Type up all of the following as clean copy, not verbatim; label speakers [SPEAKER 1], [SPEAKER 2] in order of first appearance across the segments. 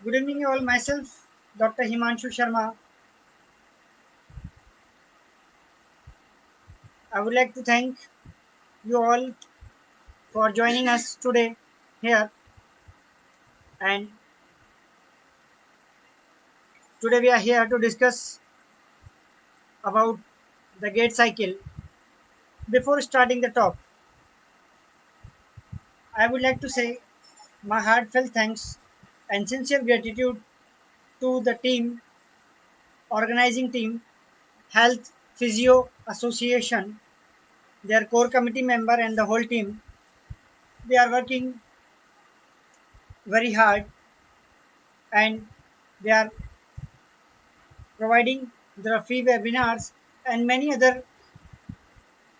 [SPEAKER 1] Good evening, all. Myself, Dr. Himanshu Sharma. I would like to thank you all for joining us today here. And today we are here to discuss about the gate cycle. Before starting the talk, I would like to say my heartfelt thanks and sincere gratitude to the team, organizing team, Health Physio Association, their core committee member, and the whole team. They are working very hard and they are providing the free webinars and many other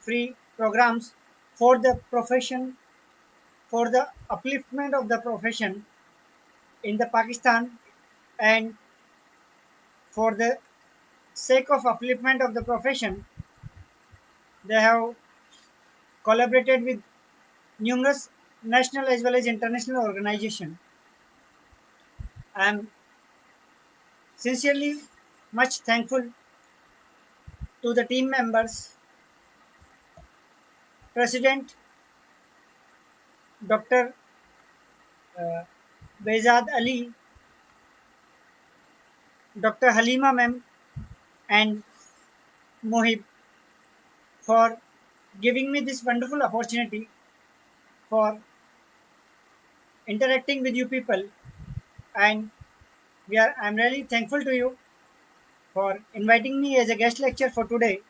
[SPEAKER 1] free programs for the profession, for the upliftment of the profession in the Pakistan, and for the sake of upliftment of the profession they have collaborated with numerous national as well as international organizations. I am sincerely much thankful to the team members, President Dr. Bezad Ali, Dr. Halima ma'am, and Mohib for giving me this wonderful opportunity for interacting with you people. And I'm really thankful to you for inviting me as a guest lecturer for today.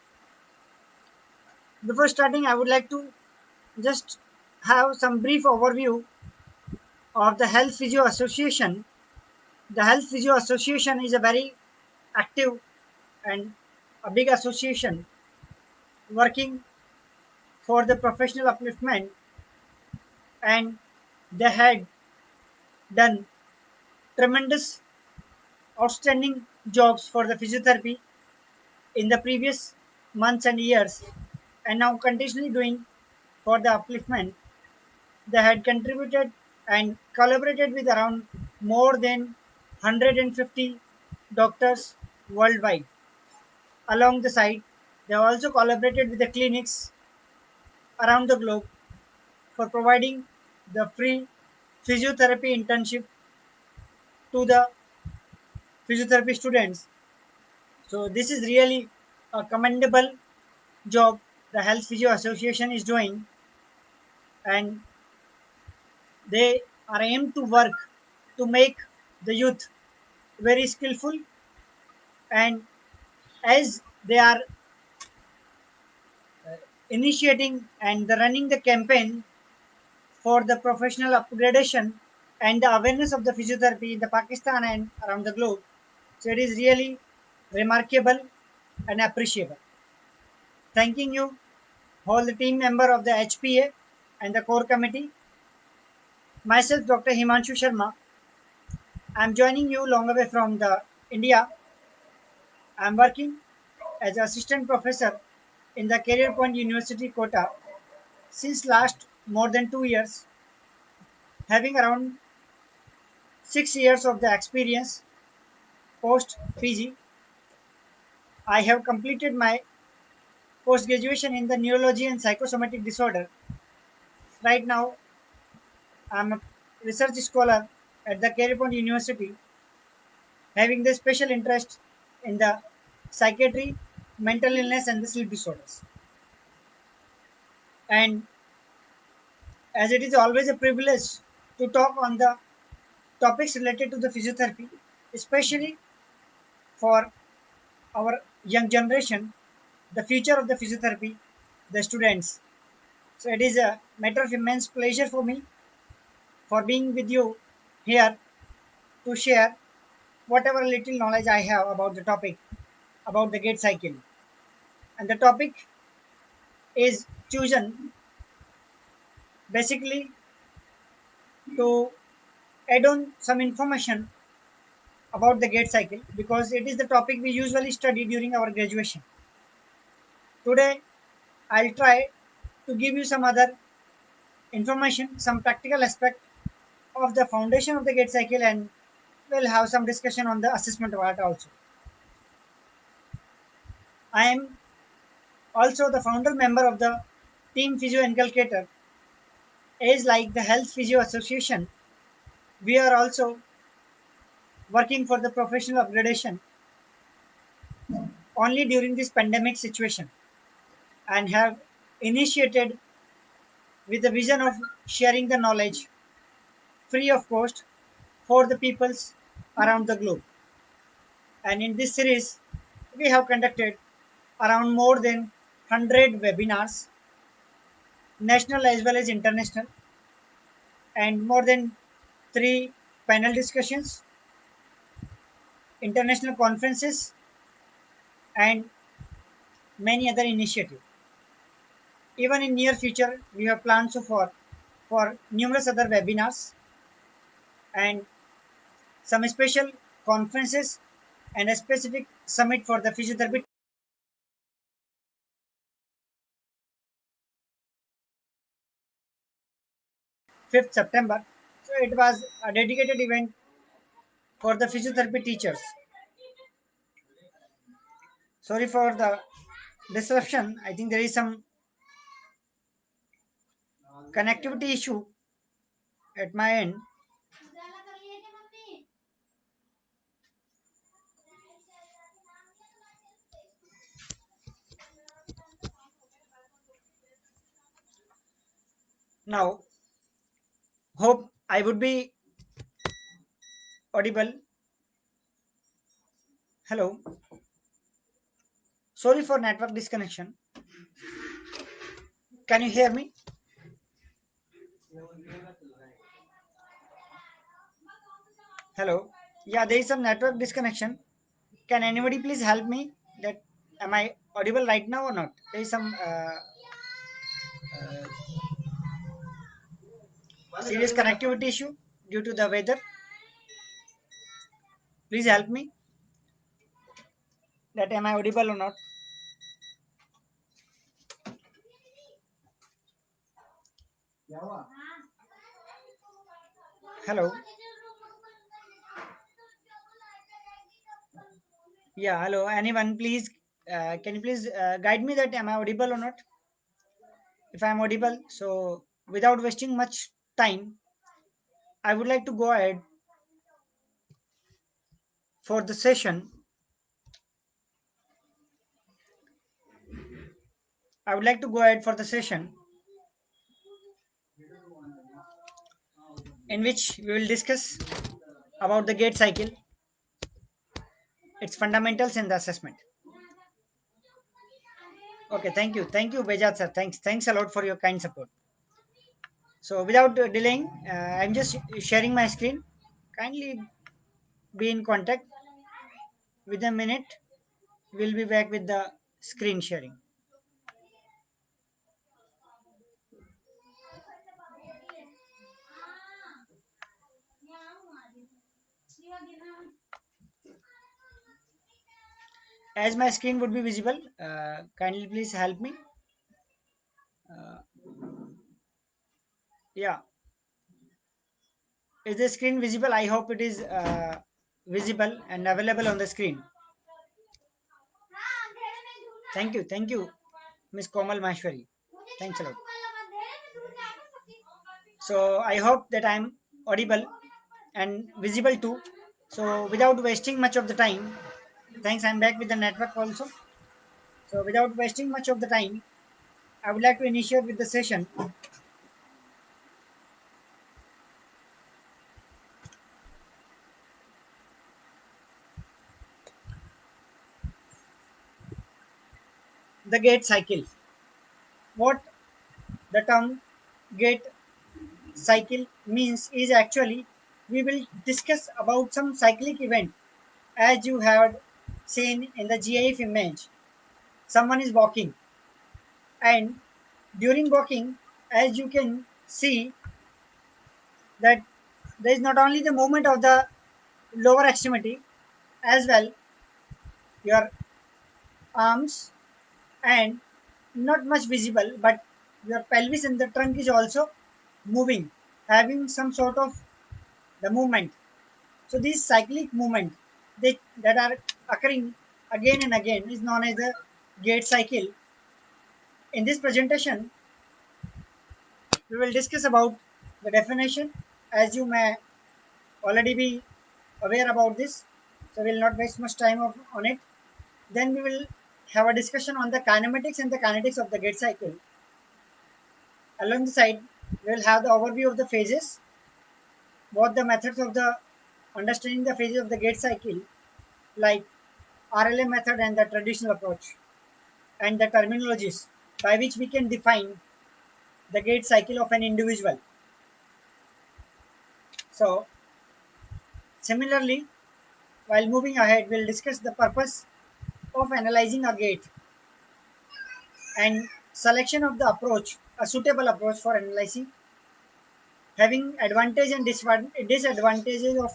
[SPEAKER 1] Before starting, I would like to just have some brief overview of the Health Physio Association. The Health Physio Association is a very active and a big association working for the professional upliftment, and they had done tremendous outstanding jobs for the physiotherapy in the previous months and years, and now continuously doing for the upliftment. They had contributed and collaborated with around more than 150 doctors worldwide. Along the side, they also collaborated with the clinics around the globe for providing the free physiotherapy internship to the physiotherapy students. So this is really a commendable job the Health Physio Association is doing, and they are aimed to work to make the youth very skillful, and as they are initiating and running the campaign for the professional upgradation and the awareness of the physiotherapy in the Pakistan and around the globe. So it is really remarkable and appreciable. Thanking you, all the team member of the HPA and the core committee. Myself, Dr. Himanshu Sharma. I am joining you long away from the India. I am working as assistant professor in the Career Point University, Kota, since last more than 2 years, having around 6 years of the experience post PG. I have completed my post graduation in the neurology and psychosomatic disorder. Right now, I am a research scholar at the Career Point University, having the special interest in the psychiatry, mental illness, and the sleep disorders. And as it is always a privilege to talk on the topics related to the physiotherapy, especially for our young generation, the future of the physiotherapy, the students. So it is a matter of immense pleasure for me for being with you here to share whatever little knowledge I have about the topic, about the gate cycle. And the topic is chosen basically to add on some information about the gate cycle because it is the topic we usually study during our graduation. Today, I'll try to give you some other information, some practical aspect of the foundation of the gate cycle and we'll have some discussion on the assessment part also. I am also the founder member of the Team Physio Inculcator. Is like the Health Physio Association. We are also working for the professional upgradation only during this pandemic situation and have initiated with the vision of sharing the knowledge free of cost for the peoples around the globe. And in this series, we have conducted around more than 100 webinars, national as well as international, and more than 3 panel discussions, international conferences, and many other initiatives. Even in near future, we have plans for numerous other webinars and some special conferences and a specific summit for the physiotherapy 5th September. So it was a dedicated event for the physiotherapy teachers. Sorry for the disruption. I think there is some connectivity issue at my end. Now, hope I would be audible. Hello. Sorry for network disconnection. Can you hear me? Hello. Yeah, there is some network disconnection. Can anybody please help me? That am I audible right now or not? There is some serious connectivity issue due to the weather. Please help me. That am I audible or not? Hello. Yeah, hello. Anyone, please, can you please guide me that am I audible or not? If I am audible, so without wasting much time, I would like to go ahead for the session. I would like to go ahead for the session in which we will discuss about the gate cycle, its fundamentals and the assessment. Okay, thank you, Bejat sir. Thanks a lot for your kind support. So without delaying, I'm just sharing my screen. Kindly be in contact. Within a minute, we'll be back with the screen sharing. As my screen would be visible, kindly please help me. Uh, yeah, is the screen visible? I hope it is visible and available on the screen. Thank you, Miss Komal Mashwari. Thanks a lot. So I hope that I'm audible and visible too. So without wasting much of the time, thanks. I'm back with the network also. So without wasting much of the time, I would like to initiate with the session. The gate cycle. What the term gate cycle means is actually we will discuss about some cyclic event as you have seen in the GIF image. Someone is walking, and during walking, as you can see that there is not only the movement of the lower extremity as well your arms and not much visible, but your pelvis and the trunk is also moving, having some sort of the movement. So these cyclic movement that are occurring again and again is known as the gait cycle. In this presentation, we will discuss about the definition, as you may already be aware about this. So we will not waste much time on it. Then we will have a discussion on the kinematics and the kinetics of the gait cycle. Along the side, we will have the overview of the phases, both the methods of the understanding the phases of the gait cycle, like RLA method and the traditional approach, and the terminologies by which we can define the gait cycle of an individual. So, similarly, while moving ahead, we'll discuss the purpose of analyzing a gait and selection of the approach, a suitable approach for analyzing, having advantage and disadvantages of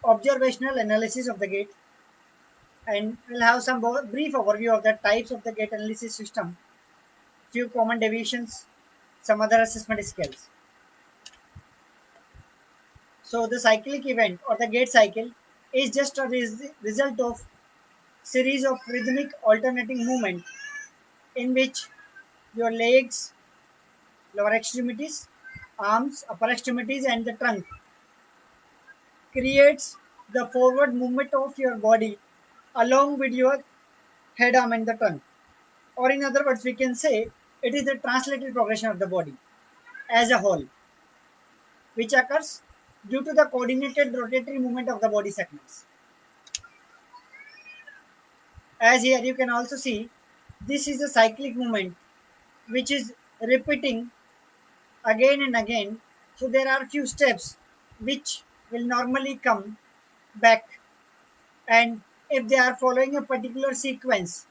[SPEAKER 1] observational analysis of the gait, and we'll have some brief overview of the types of the gait analysis system, few common deviations, some other assessment scales. So the cyclic event or the gait cycle is just a result of series of rhythmic alternating movement in which your legs, lower extremities, arms, upper extremities, and the trunk creates the forward movement of your body along with your head, arm, and the trunk. Or in other words, we can say it is the translated progression of the body as a whole, which occurs due to the coordinated rotatory movement of the body segments. As here you can also see, this is a cyclic movement which is repeating again and again. So there are few steps which will normally come back, and if they are following a particular sequence,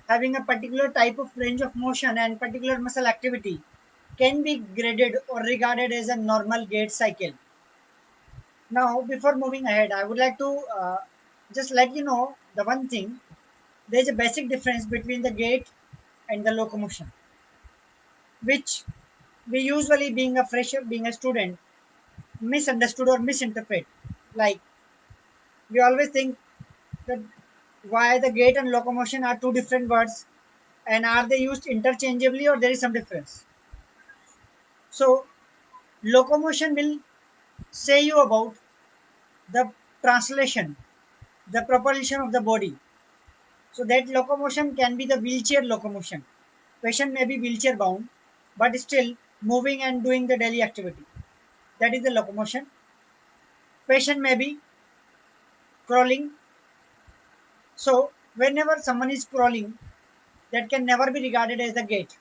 [SPEAKER 1] having a particular type of range of motion and particular muscle activity, can be graded or regarded as a normal gait cycle. Now, before moving ahead, I would like to just let you know the one thing. There is a basic difference between the gait and the locomotion, which we usually, being a fresher, being a student, misunderstood or misinterpret. Like, we always think that why the gait and locomotion are two different words, and are they used interchangeably or there is some difference. So locomotion will say you about the translation, the propulsion of the body. So that locomotion can be the wheelchair locomotion. Patient may be wheelchair bound, but still moving and doing the daily activity. That is the locomotion. Patient may be crawling. So whenever someone is crawling, that can never be regarded as the gait,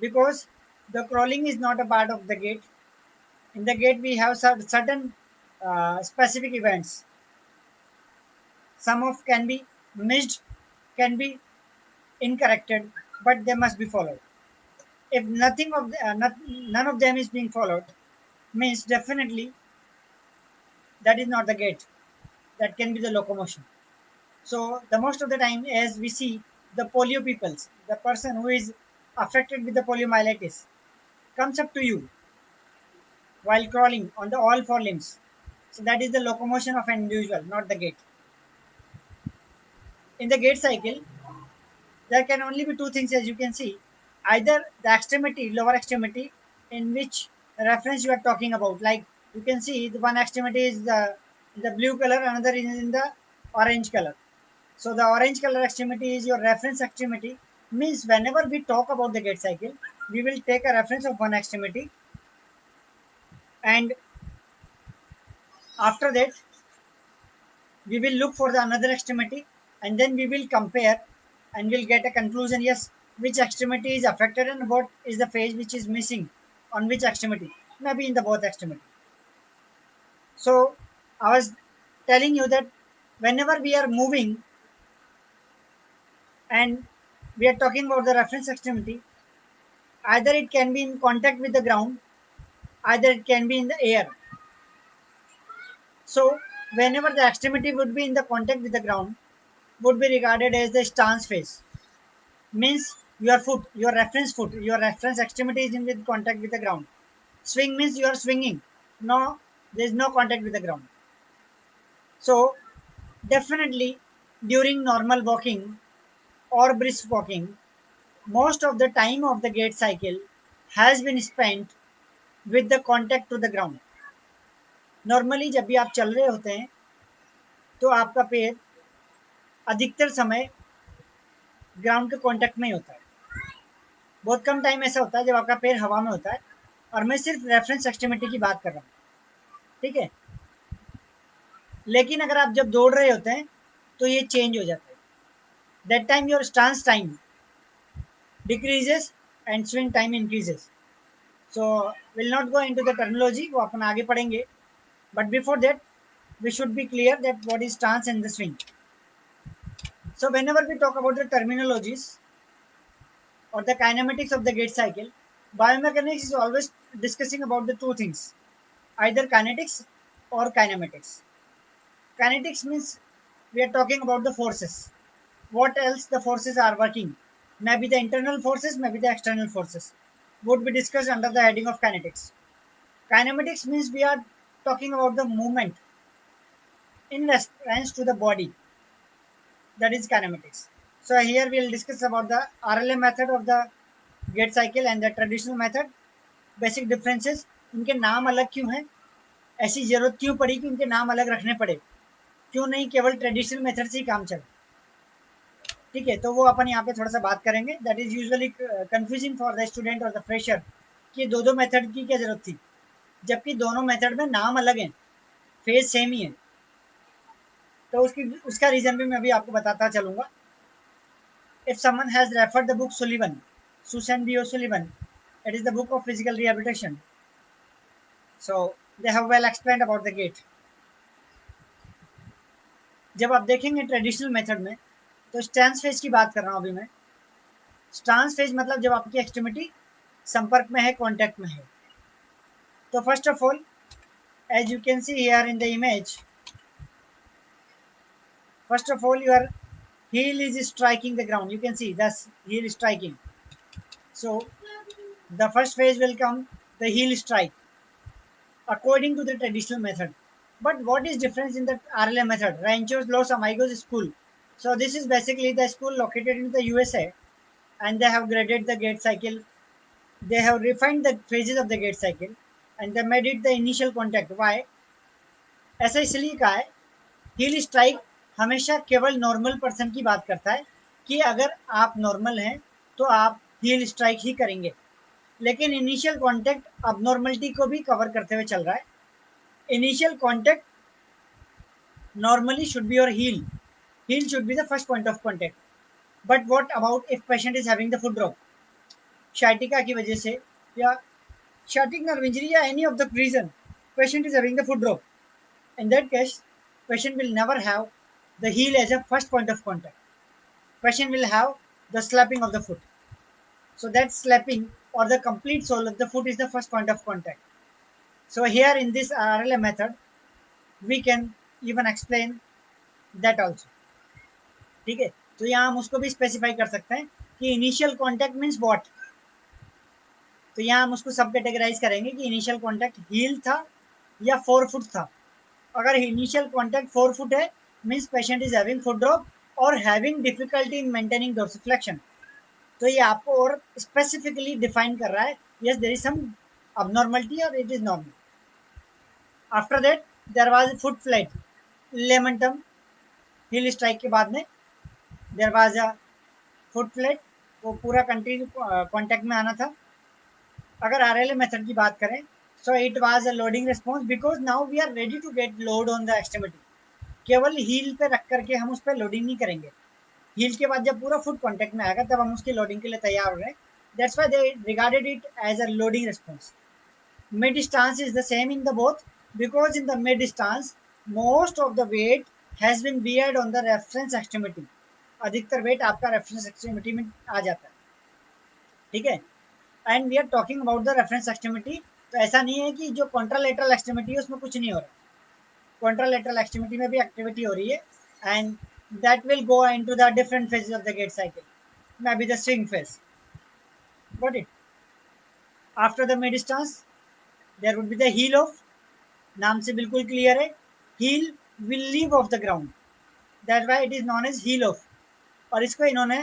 [SPEAKER 1] because the crawling is not a part of the gait. In the gait, we have certain specific events. Some of can be missed, can be incorrected, but they must be followed. If nothing of none of them is being followed, means definitely that is not the gait. That can be the locomotion. So the most of the time, as we see the polio peoples, the person who is affected with the poliomyelitis comes up to you while crawling on the all four limbs. So that is the locomotion of an individual, not the gait. In the gait cycle, there can only be two things, as you can see, either the extremity, lower extremity, in which reference you are talking about. Like you can see, the one extremity is the blue color, another is in the orange color. So the orange color extremity is your reference extremity. Means whenever we talk about the gait cycle, we will take a reference of one extremity, and after that we will look for the another extremity, and then we will compare and we'll get a conclusion, yes, which extremity is affected and what is the phase which is missing on which extremity, maybe in the both extremity. So I was telling you that whenever we are moving and we are talking about the reference extremity, either it can be in contact with the ground, either it can be in the air. So whenever the extremity would be in the contact with the ground, would be regarded as the stance phase. Means your foot, your reference foot, your reference extremity is in with contact with the ground. Swing means you are swinging. No, there is no contact with the ground. So definitely during normal walking or brisk walking, most of the time of the gait cycle has been spent with the contact to the ground. Normally जब भी आप चल रहे होते हैं तो आपका पैर अधिकतर समय ग्राउंड के कांटेक्ट में ही होता है. बहुत कम टाइम ऐसा होता है जब आपका पैर हवा में होता है, और मैं सिर्फ रेफरेंस एक्सट्रीमिटी की बात कर रहा हूँ, ठीक है. लेकिन अगर आप जब दौड़ रहे होते हैं तो ये चेंज हो जाता है. That time your stance time decreases and swing time increases. So will not go into the terminology, वो अपन आगे पढ़ेंगे. But before that we should be clear that what is stance and the swing. So whenever we talk about the terminologies or the kinematics of the gait cycle, biomechanics is always discussing about the two things, either kinetics or kinematics. Kinetics means we are talking about the forces. What else the forces are working? Maybe the internal forces, maybe the external forces. Would be discussed under the heading of kinetics. Kinematics means we are talking about the movement in response to the body. That is kinematics. So here we will discuss about the RLA method of the gait cycle and the traditional method. Basic differences, इनके नाम अलग क्यों हैं, ऐसी जरूरत क्यों पड़ी कि उनके नाम अलग रखने पड़े, क्यों नहीं केवल ट्रेडिशनल मेथड से ही काम चले. ठीक है, तो वो अपन यहाँ पे थोड़ा सा बात करेंगे. That is usually confusing for the student और द फ्रेशर कि दो दो मेथड की क्या जरूरत थी, जबकि दोनों मेथड में नाम अलग हैं, फेज सेम ही है. तो उसका रीजन भी मैं अभी आपको बताता चलूंगा. If someone has referred the book Sullivan, Susan B. O'Sullivan, it is the book of physical rehabilitation. So they have well explained about the gait. जब आप देखेंगे ट्रेडिशनल मेथड में तो स्टांस फेज की बात कर रहा हूँ अभी मैं. स्टांस फेज मतलब जब आपकी एक्सट्रीमिटी संपर्क में है, कांटेक्ट में है. तो first of all, as you can see here in the image, first of all your heel is striking the ground. You can see that's heel striking. So the first phase will come the heel strike according to the traditional method. But what is difference in the RLA method? Ranchos Los Amigos School. So this is basically the school located in the USA, and they have graded the gait cycle. They have refined the phases of the gait cycle, and they made it the initial contact. Why? ऐसा इसलिए कहा है, heal strike हमेशा केवल normal person की बात करता है कि अगर आप नॉर्मल हैं तो आप हील स्ट्राइक ही करेंगे. लेकिन इनिशियल कांटेक्ट अबनॉर्मलिटी को भी कवर करते हुए चल रहा है. Initial contact normally should be your heel. Heel should be the first point of contact. But what about if patient is having the foot drop? Sciatica की वजह से या sciatic nerve injury या any of the reason patient is having the foot drop. In that case, patient will never have the heel as a first point of contact. Patient will have the slapping of the foot. So that slapping or the complete sole of the foot is the first point of contact. So here in this RLA method, we can even explain that also. ठीक है, तो यहाँ हम उसको भी specify कर सकते हैं कि इनिशियल कांटेक्ट मींस व्हाट. तो यहाँ हम उसको सब कैटेगराइज करेंगे कि इनिशियल कांटेक्ट हील था या 4 फुट था. अगर इनिशियल कांटेक्ट 4 फुट है means patient is having foot drop और having difficulty in maintaining dorsiflexion. तो ये आपको और स्पेसिफिकली डिफाइन कर रहा है, yes there is some abnormality और it is normal. After that there was foot flat लेमेंटम. हील स्ट्राइक के बाद में there was a foot flat, वो पूरा कंटिन्यू कांटेक्ट में आना था. अगर आरएलए मेथड की बात करें, so it was a loading response because now we are ready to get load on the extremity. केवल हील पे रख करके हम उस पर लोडिंग नहीं करेंगे. हील के बाद जब पूरा फुट कांटेक्ट में आएगा तब हम उसकी लोडिंग के लिए तैयार हो रहे हैं. That's why they regarded it as a loading response. Mid stance is the same in the both because in the mid stance most of the weight has been beared on the reference extremity. अधिकतर weight आपका reference extremity में आ जाता है. ठीक है, and we are talking about the reference extremity. तो ऐसा नहीं है कि जो कॉन्ट्रालेटरल एक्सट्रीमिटी है उसमें कुछ नहीं हो रहा. कॉन्ट्रालेटरल एक्सट्रीमिटी में भी एक्टिविटी हो रही है, and that will go into the different phases of the gait cycle. Maybe the swing phase. Got it? After the mid stance, there would be the heel off. नाम से बिल्कुल clear है. heel will leave off the ground. That's why it is known as heel off. और इसको इन्होंने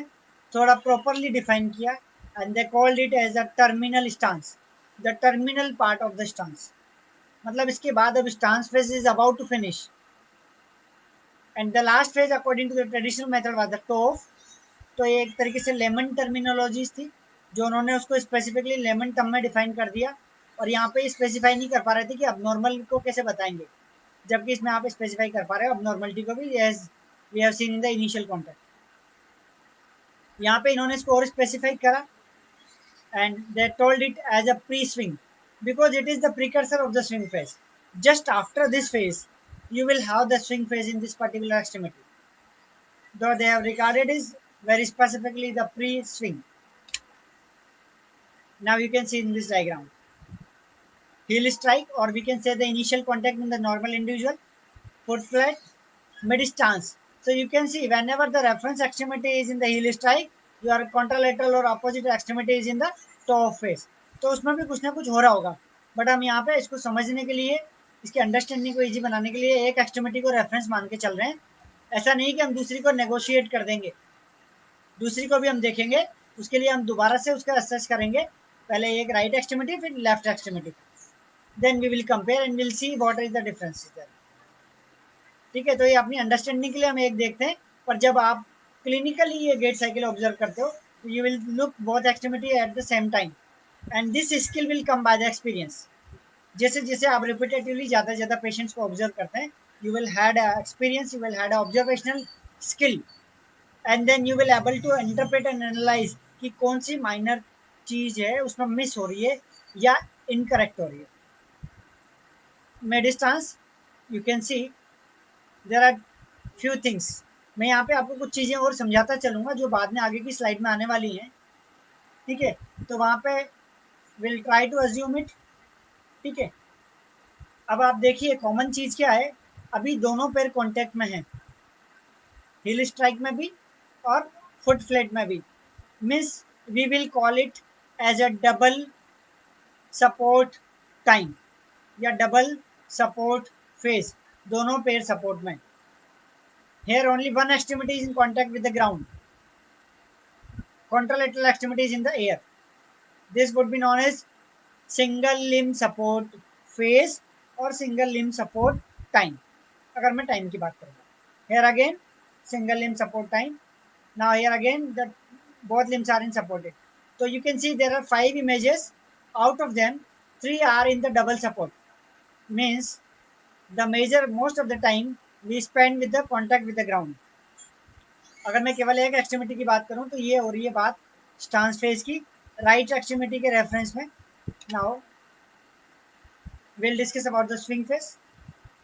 [SPEAKER 1] थोड़ा properly define किया and they called it as a terminal stance, the terminal part of the stance. मतलब इसके बाद अब stance phase is about to finish and the last phase according to the traditional method was the toe off. तो ये एक तरीके से lemon terminologies थी जो उन्होंने उसको स्पेसिफिकली लेमन टर्म में डिफाइन कर दिया. और यहाँ पे स्पेसिफाई नहीं कर पा रहे थे कि अब नॉर्मल को कैसे बताएंगे, जबकि इसमें आप स्पेसिफाई कर पा रहे हो अब नॉर्मलिटी को भी, as we have seen in the initial contact. यहाँ पे इन्होंने इसको और स्पेसिफाई करा and they told it as a pre-swing because it is the precursor of the swing phase. Just after this phase, you will have the swing phase in this particular extremity. Though they have regarded is very specifically the pre-swing. Now you can see in this diagram. Heel strike, or we can say the initial contact in the normal individual, foot flat, mid stance. So you can see whenever the reference extremity is in the heel strike, your contralateral or opposite extremity is in the toe phase. तो उसमें भी कुछ ना कुछ हो रहा होगा. But हम यहाँ पे इसको समझने के लिए, इसकी अंडरस्टैंडिंग को इजी बनाने के लिए एक एक्सट्रीमिटी को रेफरेंस मान के चल रहे हैं. ऐसा नहीं कि हम दूसरी को नेगोशिएट कर देंगे, दूसरी को भी हम देखेंगे. उसके लिए हम दोबारा से उसका असेस करेंगे, पहले एक राइट एक्सट्रीमिटी फिर left extremity, then we will compare and will see what is the difference. ठीक है, तो ये अपनी अंडरस्टैंडिंग के लिए हम एक देखते हैं. पर जब आप क्लिनिकली ये गेट साइकिल ऑब्जर्व करते हो तो you will look both extremity at the same time and this skill will come by the experience. जैसे जैसे आप रिपीटेटिवली ज़्यादा ज़्यादा पेशेंट्स को ऑब्जर्व करते हैं, you will had experience, you will had observational skill and then you will able to interpret and analyse कि कौन सी माइनर चीज़ है उसमें मिस हो रही है या इनकरेक्ट हो रही है. Mid distance, you can see there are few things. मैं यहाँ पे आपको कुछ चीज़ें और समझाता चलूँगा जो बाद में आगे की स्लाइड में आने वाली हैं. ठीक है, तो वहाँ पे will try to assume it. ठीक है, अब आप देखिए कॉमन चीज़ क्या है. अभी दोनों पैर कांटेक्ट में हैं, हिल स्ट्राइक में भी और फुट फ्लैट में भी. Means we will call it as a double support time या डबल सपोर्ट फेज. दोनों पैर सपोर्ट में. Here only one extremity is in contact with the ground. Contralateral extremity is in the air. This would be known as single limb support phase or single limb support time. अगर मैं time की बात करूँगा, here again single limb support time. Now here again the both limbs are in supported. So you can see there are 5 images. Out of them, 3 are in the double support. Means the major most of the time we spend with the contact with the ground. अगर मैं केवल एक extremity की बात करूं तो ये हो रही है बात स्टांस फेज की, राइट एक्सट्रीमिटी के रेफरेंस में. Now we'll discuss about the swing phase.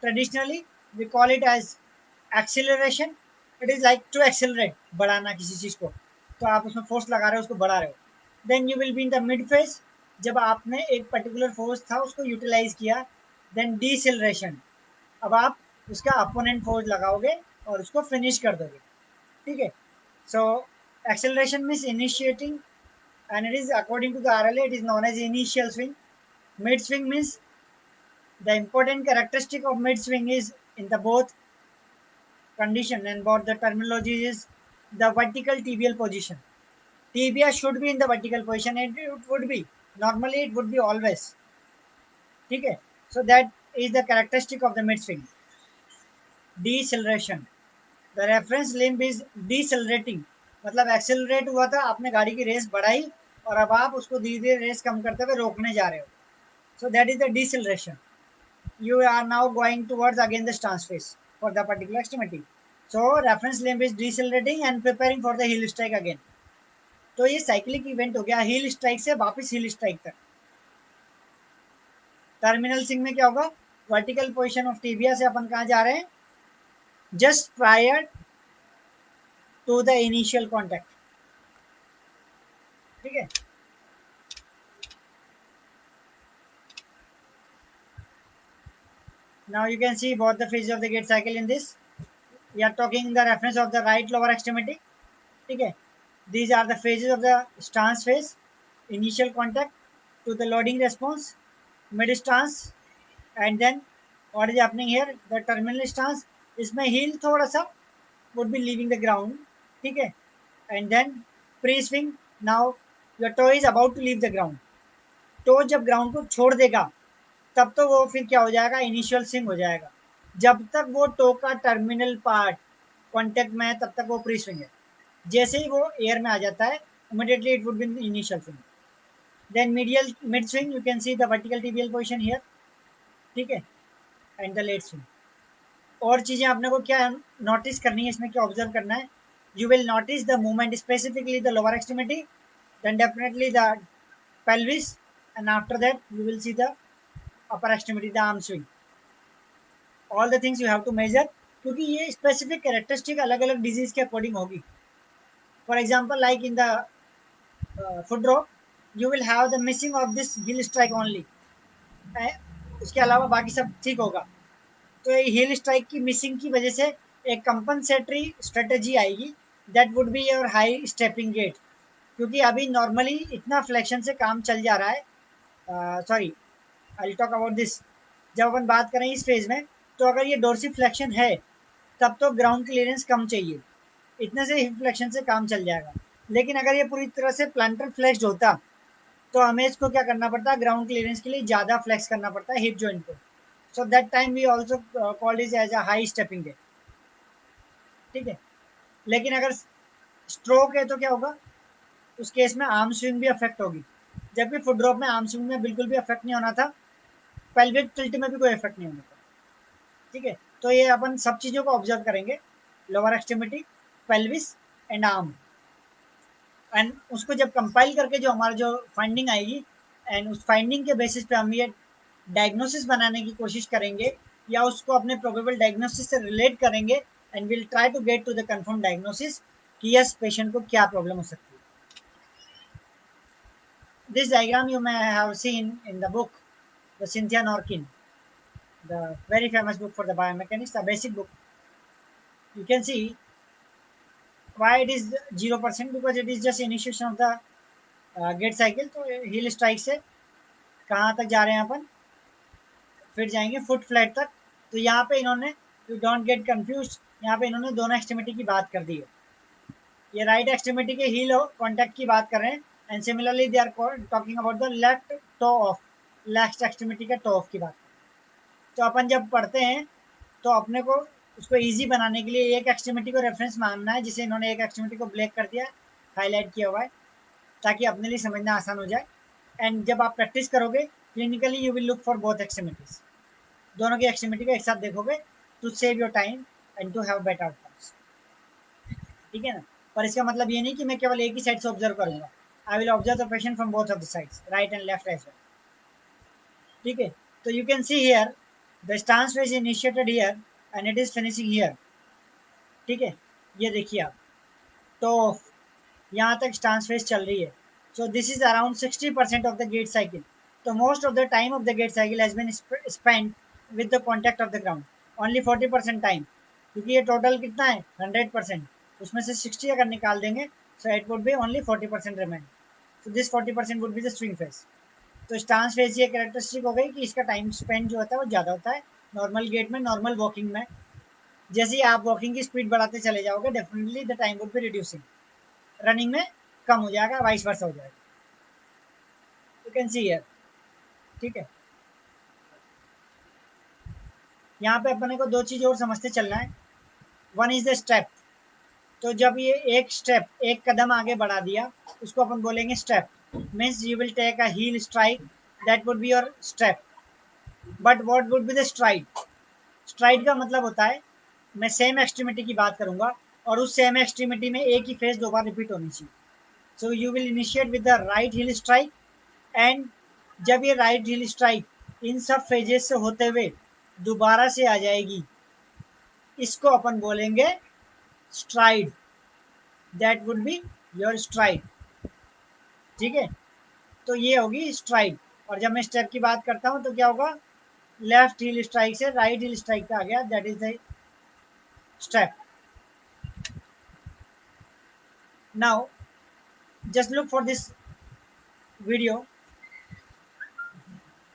[SPEAKER 1] Traditionally we call it as acceleration. It is like to accelerate, बढ़ाना किसी चीज को, तो आप उसमें फोर्स लगा रहे हो, उसको बढ़ा रहे हो. Then you will be in the mid phase, जब आपने एक पर्टिकुलर फोर्स था उसको यूटिलाइज किया. देन डीसेलरेशन, अब आप उसका अपोनेंट फोर्स लगाओगे और उसको फिनिश कर दोगे. ठीक है, so acceleration means initiating and it is according to the RLA it is known as initial swing. Mid swing means the important characteristic of mid swing is in the both condition and both the terminology is the vertical tibial position. Tibia should be in the vertical position and it would be normally, it would be always. ठीक है, so that is the characteristic of the mid swing. Deceleration, the reference limb is decelerating, मतलब accelerate हुआ था, आपने गाड़ी की race बढ़ाई और अब आप उसको धीरे धीरे रेस कम करते हुए रोकने जा रहे हो. So that is the deceleration. You are now going towards again the stance phase for the particular extremity. So reference limb is decelerating and preparing for the heel strike again. तो ये cyclic event हो गया हिल strike से वापस हिल strike तक. Terminal swing में क्या होगा, वर्टिकल पोजिशन ऑफ टीबिया से अपन कहाँ जा रहे हैं, just prior to the initial contact. ठीक है, now you can see both the phases of the gait cycle in this. We are talking the reference of the right lower extremity. ठीक है, these are the phases of the stance phase. Initial contact to the loading response, mid stance, and then what is happening here, the terminal stance, इसमें heel थोड़ा सा would be leaving the ground, ठीक है, and then pre swing. Now your toe is about to leave the ground. Toe जब ground को छोड़ देगा तब तो वो फिर क्या हो जाएगा, इनिशियल स्विंग हो जाएगा। जब तक वो टो का टर्मिनल पार्ट कॉन्टेक्ट में है तब तक वो प्री स्विंग है। जैसे ही वो एयर में आ जाता है immediately it would be initial swing. Then medial mid swing, you can see the vertical tibial position here, ठीक है, एंड द लेट स्विंग। और चीजें आपने को क्या नोटिस करनी है इसमें, क्या ऑब्जर्व करना है, you will notice the movement specifically the lower extremity, then definitely the pelvis, and after that you will see the upper extremity, the arm swing. All the things you have to measure, क्योंकि ये specific characteristic अलग अलग disease के according होगी। For example like in the foot drop you will have the missing of this hill strike only, उसके अलावा बाकी सब ठीक होगा। तो ये हिल स्ट्राइक की मिसिंग की वजह से एक कंपनसेटरी स्ट्रेटेजी आएगी, that would be your high stepping gait. क्योंकि अभी नॉर्मली इतना फ्लेक्शन से काम चल जा रहा है, sorry I will talk about this. जब अपन बात करें इस फेज में, तो अगर ये डोर्सिफ्लेक्शन है तब तो ग्राउंड क्लियरेंस कम चाहिए, इतने से हिप फ्लेक्शन से काम चल जाएगा। लेकिन अगर ये पूरी तरह से प्लांटर फ्लेक्स्ड होता तो हमें इसको क्या करना पड़ता, ग्राउंड क्लियरेंस के लिए ज़्यादा फ्लेक्स करना पड़ता है हिप जॉइंट को। So that time we also called is as a high stepping gait, ठीक है। लेकिन अगर स्ट्रोक है तो क्या होगा, उस केस में आर्म स्विंग भी अफेक्ट होगी, जबकि फुट ड्रॉप में आर्म स्विंग में बिल्कुल भी अफेक्ट नहीं होना था, पेल्विक टिल्ट में भी कोई इफेक्ट नहीं होना था, ठीक है। तो ये अपन सब चीज़ों को ऑब्जर्व करेंगे, lower extremity, pelvis and arm, and उसको जब कंपाइल करके जो हमारा जो फाइंडिंग आएगी, एंड उस फाइंडिंग के बेसिस पे हम ये डायग्नोसिस बनाने की कोशिश करेंगे या उसको अपने प्रोबेबल डायग्नोसिस से रिलेट करेंगे, and will try to get to the confirm diagnosis कि यस पेशेंट को क्या प्रॉब्लम हो सकती है। This diagram you may have seen in the book, the Cynthia Norkin, the very famous book for the biomechanics, the basic book. You can see why it is 0%, because it is just initiation of the gate cycle. तो heel strike से कहाँ तक जा रहे हैं अपन, फिर जाएंगे foot flat तक। तो यहाँ पे इन्होंने, यू डोंट गेट कंफ्यूज, यहाँ पे इन्होंने दोनों एक्सट्रीमिटी की बात कर दी है। ये राइट एक्सट्रीमिटी के हील कॉन्टैक्ट की बात कर रहे हैं, and similarly they are talking about the left toe off, left extremity के टो ऑफ की बात। तो अपन जब पढ़ते हैं तो अपने को उसको इजी बनाने के लिए एक एक्सट्रीमिटी को रेफरेंस मानना है, जिसे इन्होंने एक एक्सट्रीमिटी को ब्लैक कर दिया, हाईलाइट किया हुआ है, ताकि अपने लिए समझना आसान हो जाए। एंड जब आप प्रैक्टिस करोगे clinically you will look for both extremities, दोनों की एक्सट्रीमिटी को एक साथ देखोगे to save your time and to have better outcomes, ठीक है ना। पर इसका मतलब ये नहीं कि मैं केवल एक ही साइड से ऑब्जर्व करूंगा, I will observe the patient from both of the sides, right and left as well, ठीक है। तो you can see here the stance phase initiated here and it is finishing here, ठीक है। ये देखिए आप, तो यहाँ तक स्टांस फेज चल रही है। So this is around 60% of the gait cycle. तो most of the time of the gait cycle has been spend with the contact of the ground, only 40% time, क्योंकि ये टोटल कितना है 100%, उसमें से 60 अगर निकाल देंगे so it would B only 40% remain. So this 40% would be the swing phase. तो स्टांस फेज ये कैरेक्टरिस्टिक हो गई कि इसका टाइम स्पेंड जो होता है वो ज़्यादा होता है नॉर्मल गेट में, नॉर्मल वॉकिंग में। जैसे ही आप वॉकिंग की स्पीड बढ़ाते चले जाओगे definitely the time would be reducing, running में कम हो जाएगा, वाइस वर्सा हो जाएगा। यू कैन सी हियर, ठीक है। यहाँ पे अपने को दो चीज और समझते चलना है। One is the step. तो जब ये एक स्टेप, एक कदम आगे बढ़ा दिया, उसको अपन बोलेंगे step, means you will take a heel strike, that would be your step. But what would be the stride? Stride का मतलब होता है मैं सेम एक्सट्रीमिटी की बात करूंगा और उस सेम एक्सट्रीमिटी में एक ही फेज दो बार रिपीट होनी चाहिए। So you will initiate with the right heal strike, and जब ये राइट हील स्ट्राइक इन सब फेजेस से होते हुए दोबारा से आ जाएगी, इसको अपन बोलेंगे STRIDE, that would be your STRIDE, ठीक है। तो ये होगी स्ट्राइड। और जब मैं स्टेप की बात करता हूं तो क्या होगा, लेफ्ट हील स्ट्राइक से राइट हील स्ट्राइक पे आ गया, that is the step. Now just look for this video,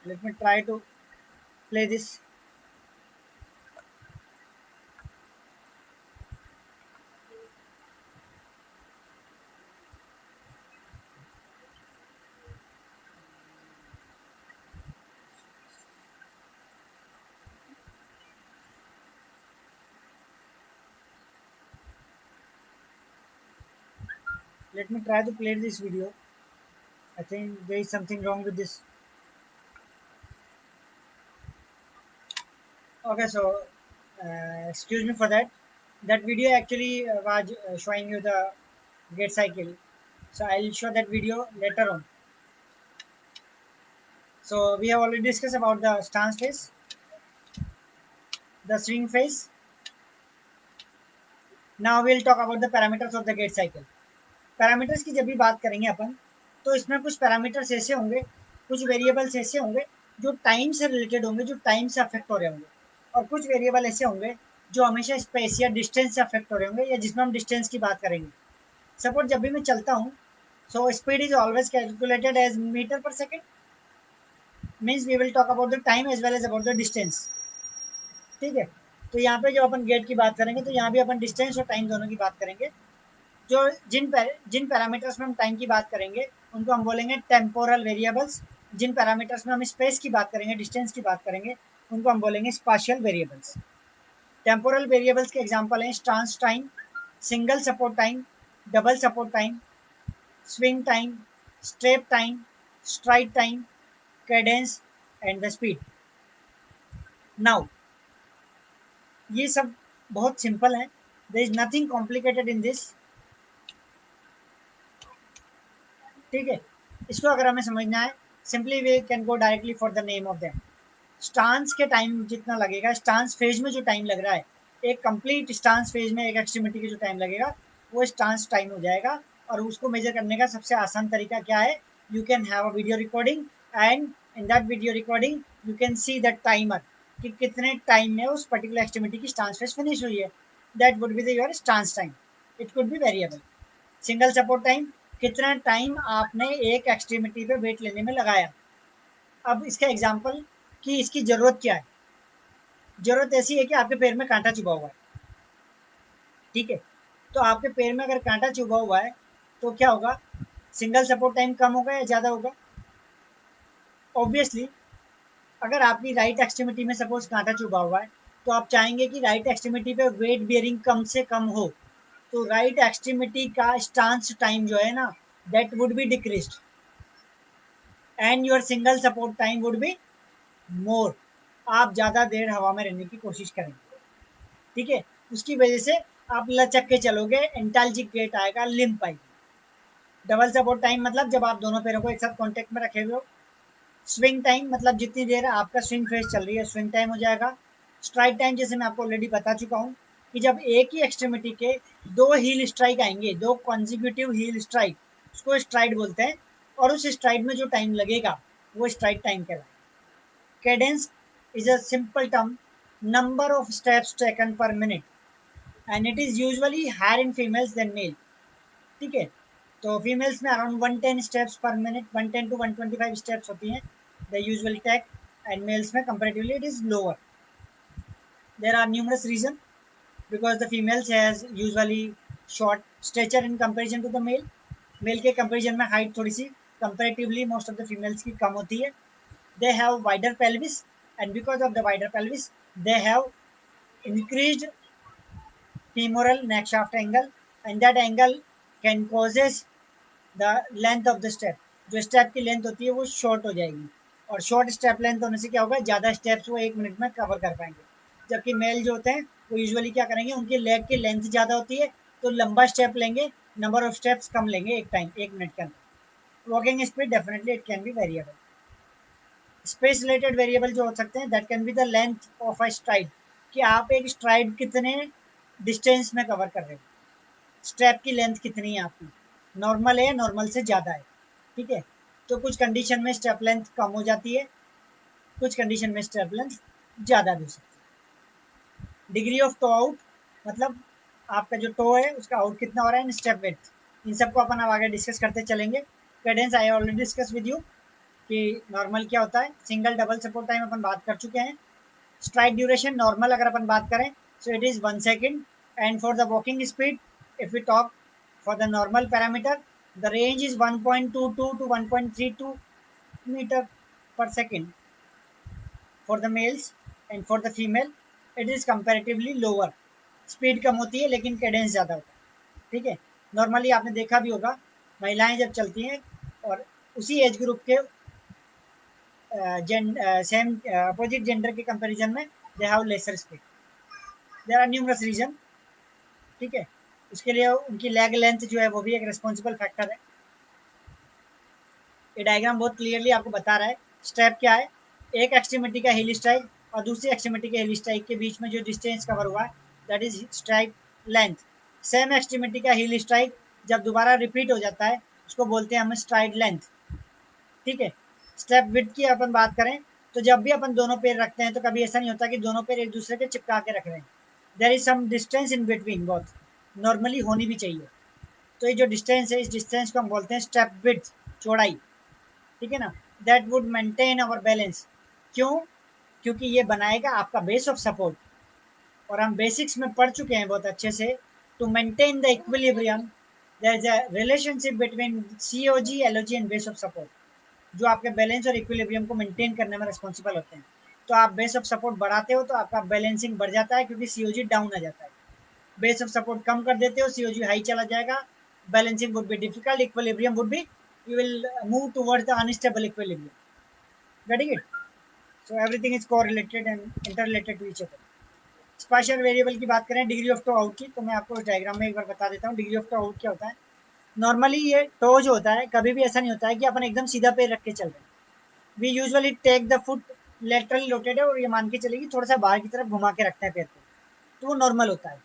[SPEAKER 1] let me try to play this. Let me try to play this video. I think there is something wrong with this. Okay, so excuse me for that. That video actually was showing you the gate cycle. So I'll show that video later on. So we have already discussed about the stance phase, the swing phase. Now we'll talk about the parameters of the gate cycle. Parameters की जब भी बात करेंगे अपन, तो इसमें कुछ parameters ऐसे होंगे, कुछ वेरिएबल्स ऐसे होंगे जो टाइम से रिलेटेड होंगे, जो टाइम से अफेक्ट हो रहे होंगे, और कुछ वेरिएबल ऐसे होंगे जो हमेशा स्पेस या डिस्टेंस से अफेक्ट हो रहे होंगे, या जिसमें हम डिस्टेंस की बात करेंगे. सपोज जब भी मैं चलता हूँ, so speed is always calculated as metre per second. Means we will talk about the time as well as about the distance. ठीक है. तो यहाँ पे जो अपन गेट की बात करेंगे, तो यहाँ भी अपन डिस्टेंस और टाइम दोनों की बात करेंगे. जो जिन पैरामीटर्स में हम टाइम की बात करेंगे उनको हम बोलेंगे टेम्पोरल वेरिएबल्स. जिन पैरामीटर्स में हम स्पेस की बात करेंगे, डिस्टेंस की बात करेंगे, उनको हम बोलेंगे स्पाशियल वेरिएबल्स. टेम्पोरल वेरिएबल्स के एग्जांपल हैं stance time, single support time, double support time, swing time, step time, stride time, cadence and the speed. Now ये सब बहुत सिंपल है. There is nothing complicated in this. ठीक है. इसको अगर हमें समझना है, simply we can go directly for the name of them. Stance के टाइम जितना लगेगा, स्टांस फेज में जो टाइम लग रहा है, एक कंप्लीट स्टांस फेज में एक एक्सट्रीमिटी के जो टाइम लगेगा, वो स्टांस टाइम हो जाएगा. और उसको मेजर करने का सबसे आसान तरीका क्या है? You can have a video recording, and in that video recording you can see the timer कि कितने टाइम में उस पर्टिकुलर एक्सट्रीमिटी की स्टांस फेज फिनिश हुई है. That would be the your stance time. It could be variable. Single support time, कितना time आपने एक एक्सट्रीमिटी पे वेट लेने में लगाया. अब इसका एग्जांपल कि इसकी ज़रूरत क्या है. ज़रूरत ऐसी है कि आपके पैर में कांटा चुभा हुआ है. ठीक है. तो आपके पैर में अगर कांटा चुभा हुआ है, तो क्या होगा? सिंगल सपोर्ट टाइम कम होगा या ज़्यादा होगा? ऑब्वियसली अगर आपकी राइट एक्सट्रीमिटी में सपोज कांटा चुभा हुआ है, तो आप चाहेंगे कि राइट एक्सट्रीमिटी पे वेट बियरिंग कम से कम हो. तो राइट एक्सट्रीमिटी का स्टांस टाइम जो है ना, that would B decreased, and your single support time would be more. आप ज़्यादा देर हवा में रहने की कोशिश करेंगे. ठीक है. उसकी वजह से आप लचक के चलोगे, एंटाल्जिक गेट आएगा, लिम्प आएगी. डबल सपोर्ट टाइम मतलब जब आप दोनों पैरों को एक साथ कांटेक्ट में रखे हुए हो. स्विंग टाइम मतलब जितनी देर आपका स्विंग फेज चल रही है, स्विंग टाइम हो जाएगा. स्ट्राइक टाइम जैसे मैं आपको ऑलरेडी बता चुका हूँ कि जब एक ही एक्सट्रीमिटी के दो हील स्ट्राइक आएंगे, दो कॉन्जिक्यूटिव हील स्ट्राइक, उसको स्ट्राइड बोलते हैं. और उस स्ट्राइड में जो टाइम लगेगा वो स्ट्राइड टाइम कहलाएगा. Cadence is a simple term, number of steps taken per minute, and it is usually higher in females than male. ठीक है. तो फीमेल्स में around 110 steps per minute, 110 to 125 steps होती हैं, the usually take. And males में comparatively it is lower. There are numerous reason, because the females has usually short stature in comparison to the male. Male के comparison में height थोड़ी सी comparatively most of the females की कम होती है. They have wider pelvis, and because of the wider pelvis they have increased femoral neck shaft angle, and that angle can causes the length of the step. जो step की length होती है वो short हो जाएगी, और शॉर्ट स्टेप लेंथ होने से क्या होगा? ज़्यादा स्टेप्स वो एक मिनट में कवर कर पाएंगे. जबकि मेल जो होते हैं वो यूजुअली क्या करेंगे, उनकी लेग की लेंथ ज़्यादा होती है, तो लंबा स्टेप लेंगे, नंबर ऑफ स्टेप्स कम लेंगे एक टाइम, एक मिनट के अंदर. Walking speed definitely it can be variable. Space related variable जो हो सकते हैं, that can be the length of a STRIDE, कि आप एक स्ट्राइड कितने डिस्टेंस में कवर कर रहे हो, स्टेप की लेंथ कितनी है आपकी, नॉर्मल है या नॉर्मल से ज़्यादा है. ठीक है. तो कुछ कंडीशन में स्टेप लेंथ कम हो जाती है, कुछ कंडीशन में स्टेप लेंथ ज़्यादा भी हो सकती है. डिग्री ऑफ टो आउट मतलब आपका जो टो है उसका आउट कितना हो रहा है, स्टेप विड्थ. इन सबको अपन अब आगे डिस्कस करते चलेंगे. Cadence I already discuss with you कि नॉर्मल क्या होता है. सिंगल डबल सपोर्ट टाइम अपन बात कर चुके हैं. स्ट्राइड ड्यूरेशन नॉर्मल अगर अपन बात करें, so it is 1 second. And for the walking speed, if we talk for the normal parameter, the range is 1.22 to 1.32 metre per second for the males. And for the female it is comparatively lower. Speed कम होती है लेकिन Cadence ज़्यादा होता है. ठीक है. Normally आपने देखा भी होगा महिलाएं जब चलती हैं और उसी एज ग्रुप के सेम अपोजिट जेंडर के कंपैरिजन में they have lesser speed. There are numerous reason, ठीक है। उसके लिए उनकी लेग लेंथ जो है वो भी एक रिस्पॉन्सिबल फैक्टर है। ये डायग्राम बहुत क्लियरली आपको बता रहा है स्टेप क्या है। एक एक्सट्रीमिटी का हिल स्ट्राइक और दूसरी एक्सट्रीमिटी के हिल स्ट्राइक के बीच में जो डिस्टेंस कवर हुआ है that is strike length. Same extremity का हिल स्ट्राइक जब दोबारा रिपीट हो जाता है उसको बोलते हैं हम स्ट्राइड लेंथ, ठीक है। स्टेप विड्थ की अपन बात करें तो जब भी अपन दोनों पैर रखते हैं तो कभी ऐसा नहीं होता कि दोनों पैर एक दूसरे के चिपका के रख रहे हैं। There is some distance in between both, normally होनी भी चाहिए। तो ये जो डिस्टेंस है इस डिस्टेंस को हम बोलते हैं स्टेप विड्थ, चौड़ाई, ठीक है ना। That would maintain our balance. क्यों? क्योंकि ये बनाएगा आपका बेस ऑफ सपोर्ट। और हम बेसिक्स में पढ़ चुके हैं बहुत अच्छे से। To maintain the equilibrium there is a relationship between COG, LOG and base of support, जो आपके बैलेंस और इक्विलिब्रियम को मेंटेन करने में रिस्पॉन्सिबल होते हैं। तो आप बेस ऑफ सपोर्ट बढ़ाते हो तो आपका बैलेंसिंग बढ़ जाता है क्योंकि सीओजी डाउन आ जाता है। बेस ऑफ सपोर्ट कम कर देते हो सीओजी हाई चला जाएगा, balancing would be difficult, equilibrium would be, you will move towards the unstable equilibrium. Getting it? So everything is correlated and interrelated to each other. Spatial variable की बात करें degree of toe out की, तो मैं आपको diagram में एक बार बता देता हूँ डिग्री ऑफ टो आउट क्या होता है। नॉर्मली ये टो जो होता है कभी भी ऐसा नहीं होता है कि अपन एकदम सीधा पैर रख के चल रहे हैं। We usually take the foot laterally rotated और ये मान के चलेगी थोड़ा सा बाहर की तरफ घुमा के रखते हैं पैर को, तो वो नॉर्मल होता है।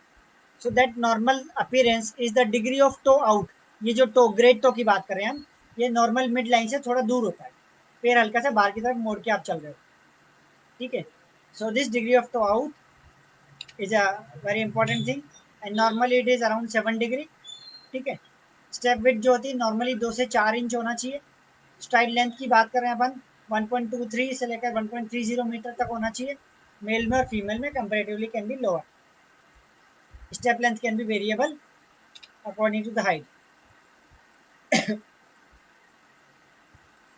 [SPEAKER 1] So that normal appearance is the degree of toe out. ये जो टो ग्रेट टो की बात करें हम, ये नॉर्मल मिड लाइन से थोड़ा दूर होता है, पैर हल्का सा बाहर की तरफ मोड़ के आप चल रहे हो, ठीक है। So this degree of toe out is a very important thing and normally it is around 7 degree, ठीक है। स्टेप विड्थ जो होती है नॉर्मली 2 से 4 इंच होना चाहिए। स्ट्राइड लेंथ की बात करें अपन 1.23 से लेकर 1.30 मीटर तक होना चाहिए। मेल में और फीमेल में comparatively can be lower. Step length can be variable according to the height.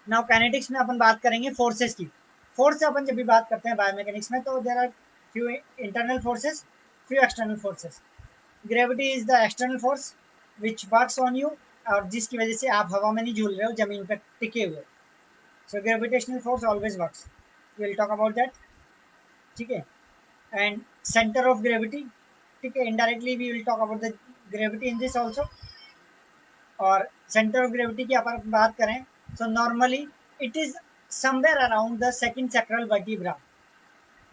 [SPEAKER 1] Now kinetics में अपन बात करेंगे फोर्सेस की। फोर्स से अपन जब भी बात करते हैं बायोमैकेनिक्स में तो there are few internal forces, few external forces. Gravity is the external force which works on you, और जिसकी वजह से आप हवा में नहीं झूल रहे हो, जमीन पर टिके हुए। So gravitational force always works, we will talk about that, ठीक है। एंड सेंटर ऑफ ग्रेविटी, ठीक है, indirectly we will talk about the gravity in this also. और सेंटर ऑफ ग्रेविटी की अपन बात करें तो normally it is somewhere around the second sacral vertebra.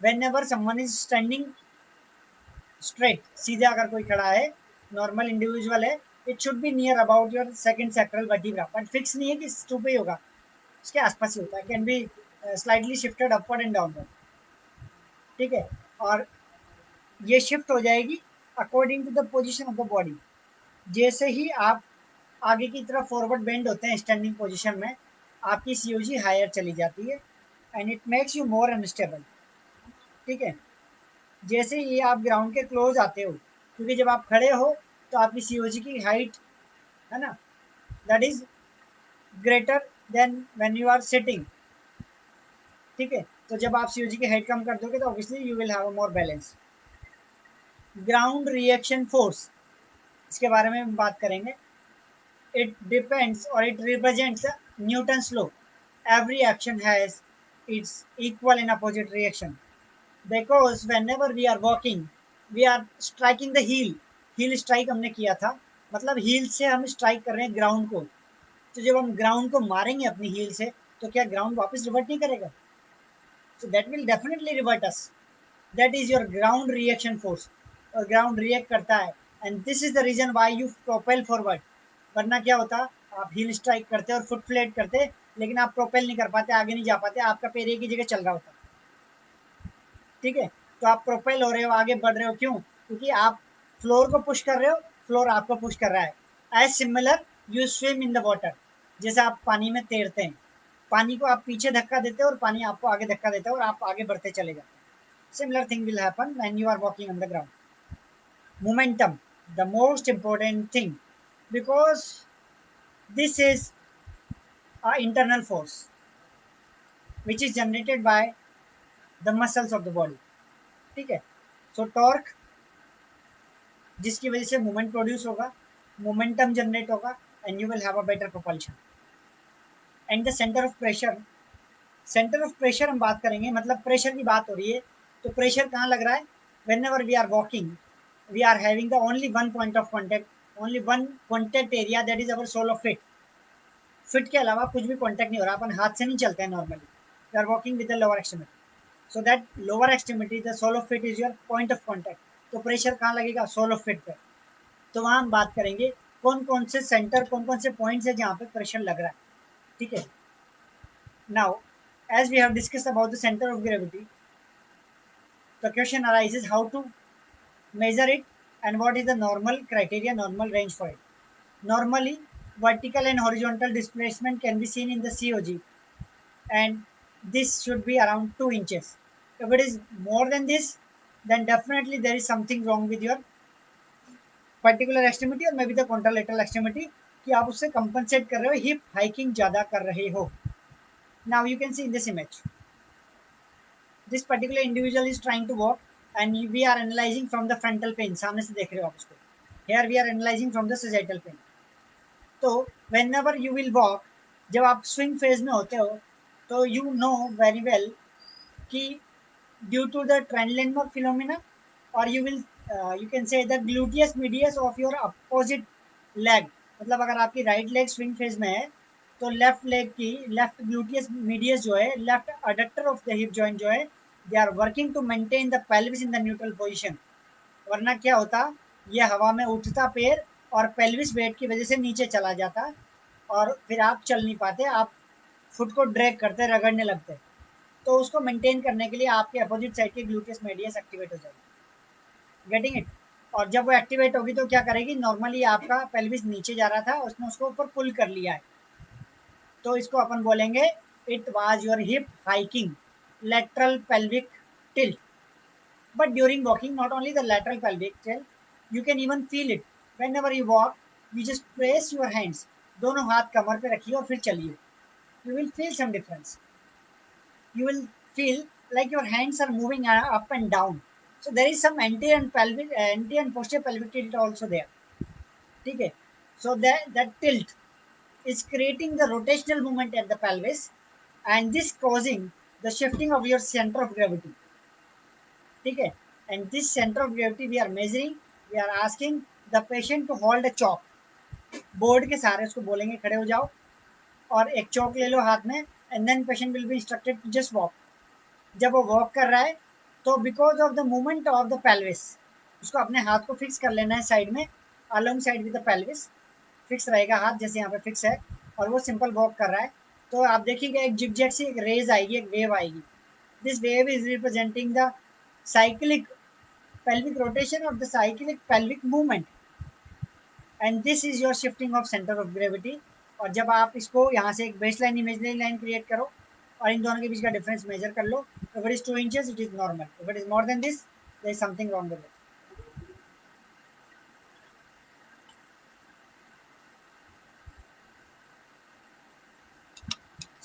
[SPEAKER 1] whenever someone is standing straight, सीधे अगर कोई खड़ा है, नॉर्मल इंडिविजुअल है, it should be near about your second sacral vertebra, but fix नहीं है कि टू पे ही होगा, उसके आसपास ही होता है, can be slightly shifted upward and downward, ठीक है। और ये शिफ्ट हो जाएगी according to the position of the body. जैसे ही आप आगे की तरफ फॉरवर्ड बेंड होते हैं स्टैंडिंग पोजीशन में, आपकी सीओजी हायर चली जाती है and it makes you more unstable, ठीक है। जैसे ही आप ग्राउंड के क्लोज आते हो, क्योंकि जब आप खड़े हो तो आपकी सीओजी की हाइट है ना that is greater than when you are sitting, ठीक है। तो जब आप सीओजी की हाइट कम कर दोगे तो obviously you will have a more balance. Ground reaction force, इसके बारे में हम बात करेंगे। It depends or it represents Newton's law. Every action has its equal and opposite reaction. Because whenever we are walking, we are striking the heel. Heel strike हमने किया था, मतलब heel से हम strike कर रहे हैं ग्राउंड को। तो जब हम ग्राउंड को मारेंगे अपनी heel से तो क्या ग्राउंड वापस रिवर्ट नहीं करेगा? So that will definitely revert us. That is your ground reaction force. और ग्राउंड रिएक्ट करता है and this is the reason why you propel forward. वरना क्या होता, आप हील स्ट्राइक करते और फुट फ्लेट करते लेकिन आप प्रोपेल नहीं कर पाते, आगे नहीं जा पाते, आपका पैर एक ही जगह चल रहा होता, ठीक है। तो आप प्रोपेल हो रहे हो, आगे बढ़ रहे हो, क्यों? क्योंकि आप फ्लोर को पुश कर रहे हो, फ्लोर आपको पुश कर रहा है। As similar you swim in the water, जैसे आप पानी में तैरते हैं, पानी को आप पीछे धक्का देते हो और पानी आपको आगे धक्का देता है और आप आगे बढ़ते चले जाते हैं। Similar thing will happen when you are walking on the ground. Momentum, the most important thing, because this is an internal force which is generated by the muscles of the body, ठीक है। सो torque, जिसकी वजह से moment produce होगा, momentum generate होगा, and you will have a better propulsion. And the center of pressure, centre of pressure हम बात करेंगे, मतलब प्रेशर की बात हो रही है तो प्रेशर कहाँ लग रहा है? Whenever we are walking we are having the only one point of contact, only one contact area, that is our sole of feet. Feet के अलावा कुछ भी कॉन्टेक्ट नहीं हो रहा, अपन हाथ से नहीं चलते हैं normally. We are walking with the lower extremity. So that lower extremity the sole of feet is your point of contact. तो प्रेशर कहाँ लगेगा? सोल ऑफ फिट पे. तो वहाँ हम बात करेंगे कौन कौन से सेंटर, कौन कौन से पॉइंट्स है जहाँ पे प्रेशर लग रहा है. ठीक है. Now as we have discussed about the center of gravity, the question arises how to measure it and what is the normal criteria, normal range for it. Normally, vertical and horizontal displacement can be seen in the COG, and this should be around 2 inches. If it is more than this, then definitely there is something wrong with your particular extremity or maybe the contralateral extremity कि आप उससे compensate कर रहे हो, hip hiking ज़्यादा कर रहे हो. Now you can see in this image, this particular individual is trying to walk and we are analyzing from the frontal plane. सामने से देख रहे हो आप उसको. Here we are analyzing from the sagittal plane. तो whenever you will walk, जब आप swing phase में होते हो तो you know very well कि due to the Trendelenburg phenomena, or you can say the gluteus medius of your opposite leg. मतलब अगर आपकी राइट लेग स्विंग फेज में है तो लेफ्ट लेग की लेफ्ट ग्लूटियस मीडियस जो है, left adductor of the hip joint जो है, they are working to maintain the pelvis in the neutral position. वरना क्या होता, ये हवा में उठता पैर और पेल्विस वेट की वजह से नीचे चला जाता और फिर आप चल नहीं पाते, आप फुट को ड्रैग करते, रगड़ने लगते. तो उसको मेंटेन करने के लिए आपके अपोजिट साइड की ग्लूटियस मीडियस एक्टिवेट हो जाएगी. Getting it. और जब वो एक्टिवेट होगी तो क्या करेगी, नॉर्मली आपका पेल्विस नीचे जा रहा था, उसने उसको ऊपर पुल कर लिया है. तो इसको अपन बोलेंगे it was your hip hiking, lateral pelvic tilt. But during walking not only the lateral pelvic tilt, you can even feel it whenever you walk. You just press your hands, दोनों हाथ कमर पे रखिए और फिर चलिए. You will feel some difference. You will feel like your hands are moving up and down. So there is some anti and posterior pelvic tilt also there. Okay. So that tilt is creating the rotational movement at the pelvis, and this causing the shifting of your center of gravity. Okay. And this center of gravity we are measuring. We are asking the patient to hold a chalk. Board के सहारे उसको बोलेंगे खड़े हो जाओ और एक चौक ले लो हाथ में, and then patient will be instructed to just walk. जब वो वॉक कर रहा है तो because of the movement of the pelvis उसको अपने हाथ को फिक्स कर लेना है साइड में, along side with the pelvis. Fix रहेगा हाथ, जैसे यहाँ पे फिक्स है, और वो सिंपल वॉक कर रहा है. तो आप देखिएगा एक जिगजैग सी एक रेज आएगी, एक वेव आएगी. This wave is representing the cyclic pelvic rotation of the cyclic pelvic movement, and this is your shifting of center of gravity. और जब आप इसको यहाँ से एक base line imaginary line create करो और इन दोनों के बीच का डिफरेंस मेजर कर लो. If it is 2 inches it is normal, if it is more than this there is something wrong with it.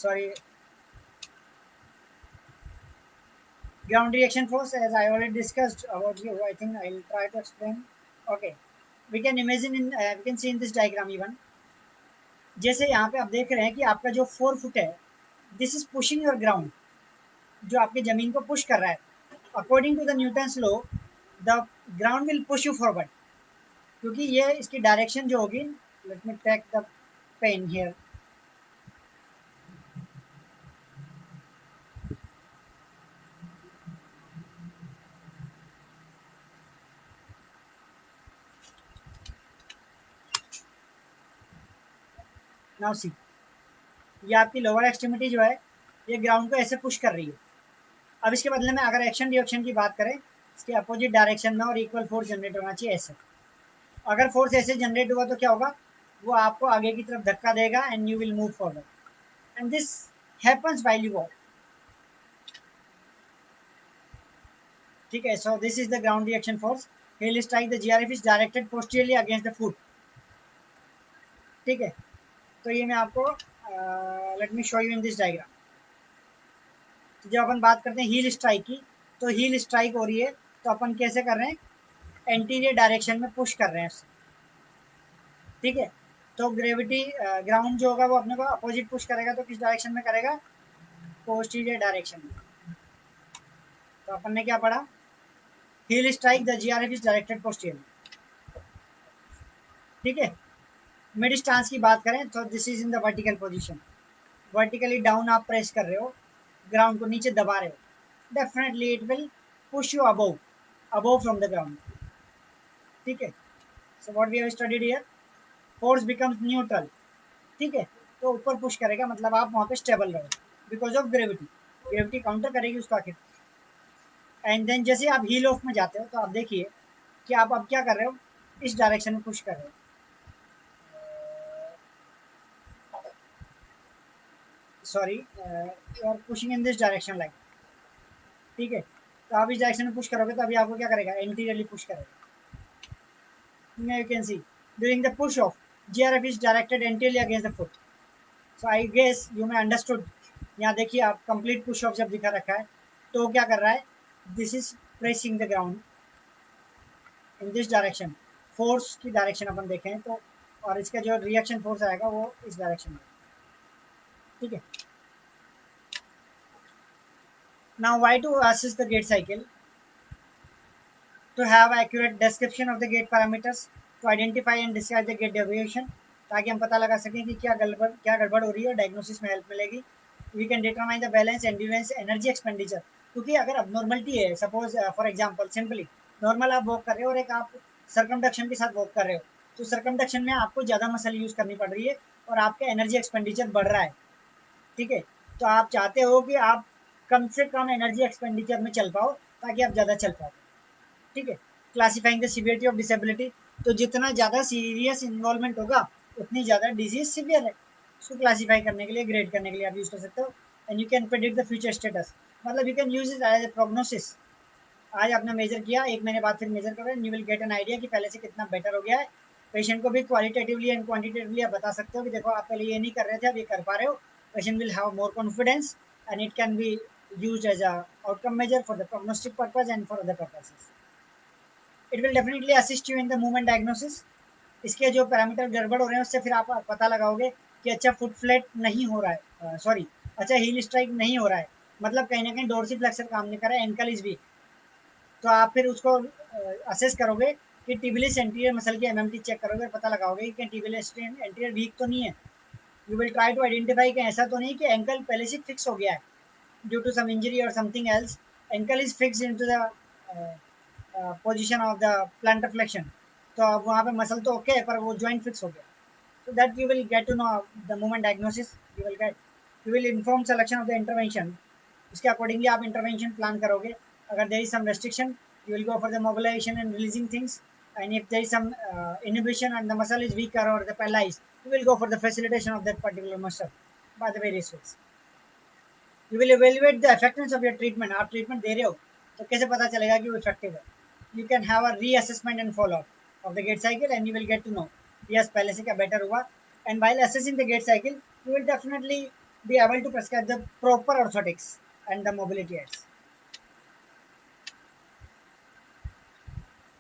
[SPEAKER 1] Sorry, ground reaction force, as I already discussed about you, I think I'll try to explain. Okay, we can imagine in we can see in this diagram even, जैसे यहाँ पे आप देख रहे हैं कि आपका जो 4 फुट है, this is pushing your ground, जो आपकी जमीन को पुश कर रहा है. According to the Newton's law the ground will push you forward, क्योंकि ये इसकी डायरेक्शन जो होगी. Let me take the pen here. Now see, ये आपकी लोअर एक्सट्रीमिटी जो है ये ग्राउंड को ऐसे पुश कर रही है. अब इसके बदले में अगर एक्शन रिएक्शन की बात करें, इसके अपोजिट डायरेक्शन में और इक्वल फोर्स जनरेट होना चाहिए ऐसे. अगर फोर्स ऐसे जनरेट हुआ तो क्या होगा, वो आपको आगे की तरफ धक्का देगा and you will move forward, and this happens while you walk. ठीक है. So this is the ground reaction force. heel strike, the GRF is directed posteriorly against the foot. ठीक है. तो ये मैं आपको let me show you in this diagram. जब अपन बात करते हैं हील स्ट्राइक की, तो हील स्ट्राइक हो रही है तो अपन कैसे कर रहे हैं, एंटीरियर डायरेक्शन में पुश कर रहे हैं. ठीक है. तो ग्रेविटी ग्राउंड जो होगा वो अपने को अपोजिट पुश करेगा, तो किस डायरेक्शन में करेगा? पोस्टीरियर डायरेक्शन में। तो अपन ने क्या पढ़ा? Heel strike the GRF is directed posterior. ठीक है। मिड स्टांस की बात करें तो this is in the vertical position. Vertically down आप प्रेस कर रहे हो, ग्राउंड को नीचे दबा रहे हो, definitely it will push you above, above from the ground. ठीक है। So what we have studied here, force becomes neutral. ठीक है। तो ऊपर पुश करेगा, मतलब आप वहाँ पे स्टेबल रहो because of gravity. Gravity counter करेगी उसको आखिर। एंड देन जैसे आप हील ऑफ में जाते हो तो आप देखिए कि आप अब क्या कर रहे हो, इस डायरेक्शन में पुश कर रहे हो। Sorry, you are pushing in this direction like. ठीक है। तो आप इस डायरेक्शन में पुश करोगे तो अभी आपको क्या करेगा, एंटीरियरली पुश करेगा। You can see during the push off GRF is directed anteriorly against the foot. So I guess you may understood. यहाँ देखिए आप कंप्लीट पुश ऑफ जब दिखा रखा है तो क्या कर रहा है, this is pressing the ground in this direction. Force की डायरेक्शन अपन देखें तो, और इसका जो रिएक्शन फोर्स आएगा वो इस डायरेक्शन में। ठीक है। Now why to assess the gait cycle, to have accurate description of the gate parameters, to identify and describe the gate deviation, ताकि हम पता लगा सकें कि क्या गड़बड़ हो रही है और डायग्नोसिस में हेल्प मिलेगी। We can determine the balance endurance energy expenditure, क्योंकि अगर अब नॉर्मलिटी है, suppose for example simply normal आप वॉक कर रहे हो और एक आप सर्कमडक्शन के साथ वॉक कर रहे हो, तो सर्कमडक्शन में आपको ज़्यादा मसल यूज़ करनी पड़ रही है और आपका एनर्जी एक्सपेंडिचर बढ़ रहा है। ठीक है। तो आप चाहते हो कि आप कम से कम एनर्जी एक्सपेंडिचर में चल पाओ ताकि आप ज़्यादा चल पाओ। ठीक है। Classifying the severity of disability, तो जितना ज़्यादा सीरियस इन्वॉल्वमेंट होगा उतनी ज़्यादा डिजीज सीवियर है। उसको क्लासीफाई करने के लिए, ग्रेड करने के लिए आप यूज़ कर सकते हो। And you can predict the future status, मतलब you can use it as a prognosis. आज आपने मेजर किया, एक महीने बाद फिर मेजर करो, you will get an idea कि पहले से कितना बेटर हो गया है। पेशेंट को भी क्वालिटेटिवली एंड क्वांटिटेटिवली आप बता सकते हो कि देखो आप पहले ये नहीं कर रहे थे, अब ये कर पा रहे हो। Patient will have more confidence and it can be used as a outcome measure for the prognostic purpose and for other purposes. It will definitely assist you in the movement diagnosis. इसके जो parameter गड़बड़ हो रहे हैं उससे फिर आप पता लगाओगे कि अच्छा फुट फ्लैट नहीं हो रहा है, सॉरी अच्छा हील स्ट्राइक नहीं हो रहा है, मतलब कहीं ना कहीं डोर्सी फ्लेक्सर काम नहीं कर रहा है, एंकल इज वीक। तो आप फिर उसको असेस करोगे कि टिबिलिस एंटीरियर मसल की एमएमटी चेक करोगे, पता लगाओगे कि टिबिलिस एंटीरियर वीक तो नहीं है। You will try to identify कि ऐसा तो नहीं कि एंकल पहले से फिक्स हो गया है ड्यू टू सम इंजरी और something else, ankle is fix into the position of the plantar flexion. तो अब वहाँ पे मसल तो ओके है पर वो जॉइंट फिक्स हो गया। so that you will get to know the movement diagnosis, you will inform selection of the intervention। उसके अकॉर्डिंगली आप इंटरवेंशन प्लान करोगे। अगर there is some restriction you will go for the mobilization and releasing things, and if there is some inhibition and the muscle is weaker or the paralyzed, you will go for the facilitation of that particular muscle by the various ways। You will evaluate the effectiveness of your treatment। आप treatment दे रहे हो तो कैसे पता चलेगा कि वो effective है? You can have a reassessment and follow up of the gait cycle and you will get to know yes पहले से क्या बेटर हुआ। And while assessing the gait cycle you will definitely be able to prescribe the proper orthotics and the mobility aids।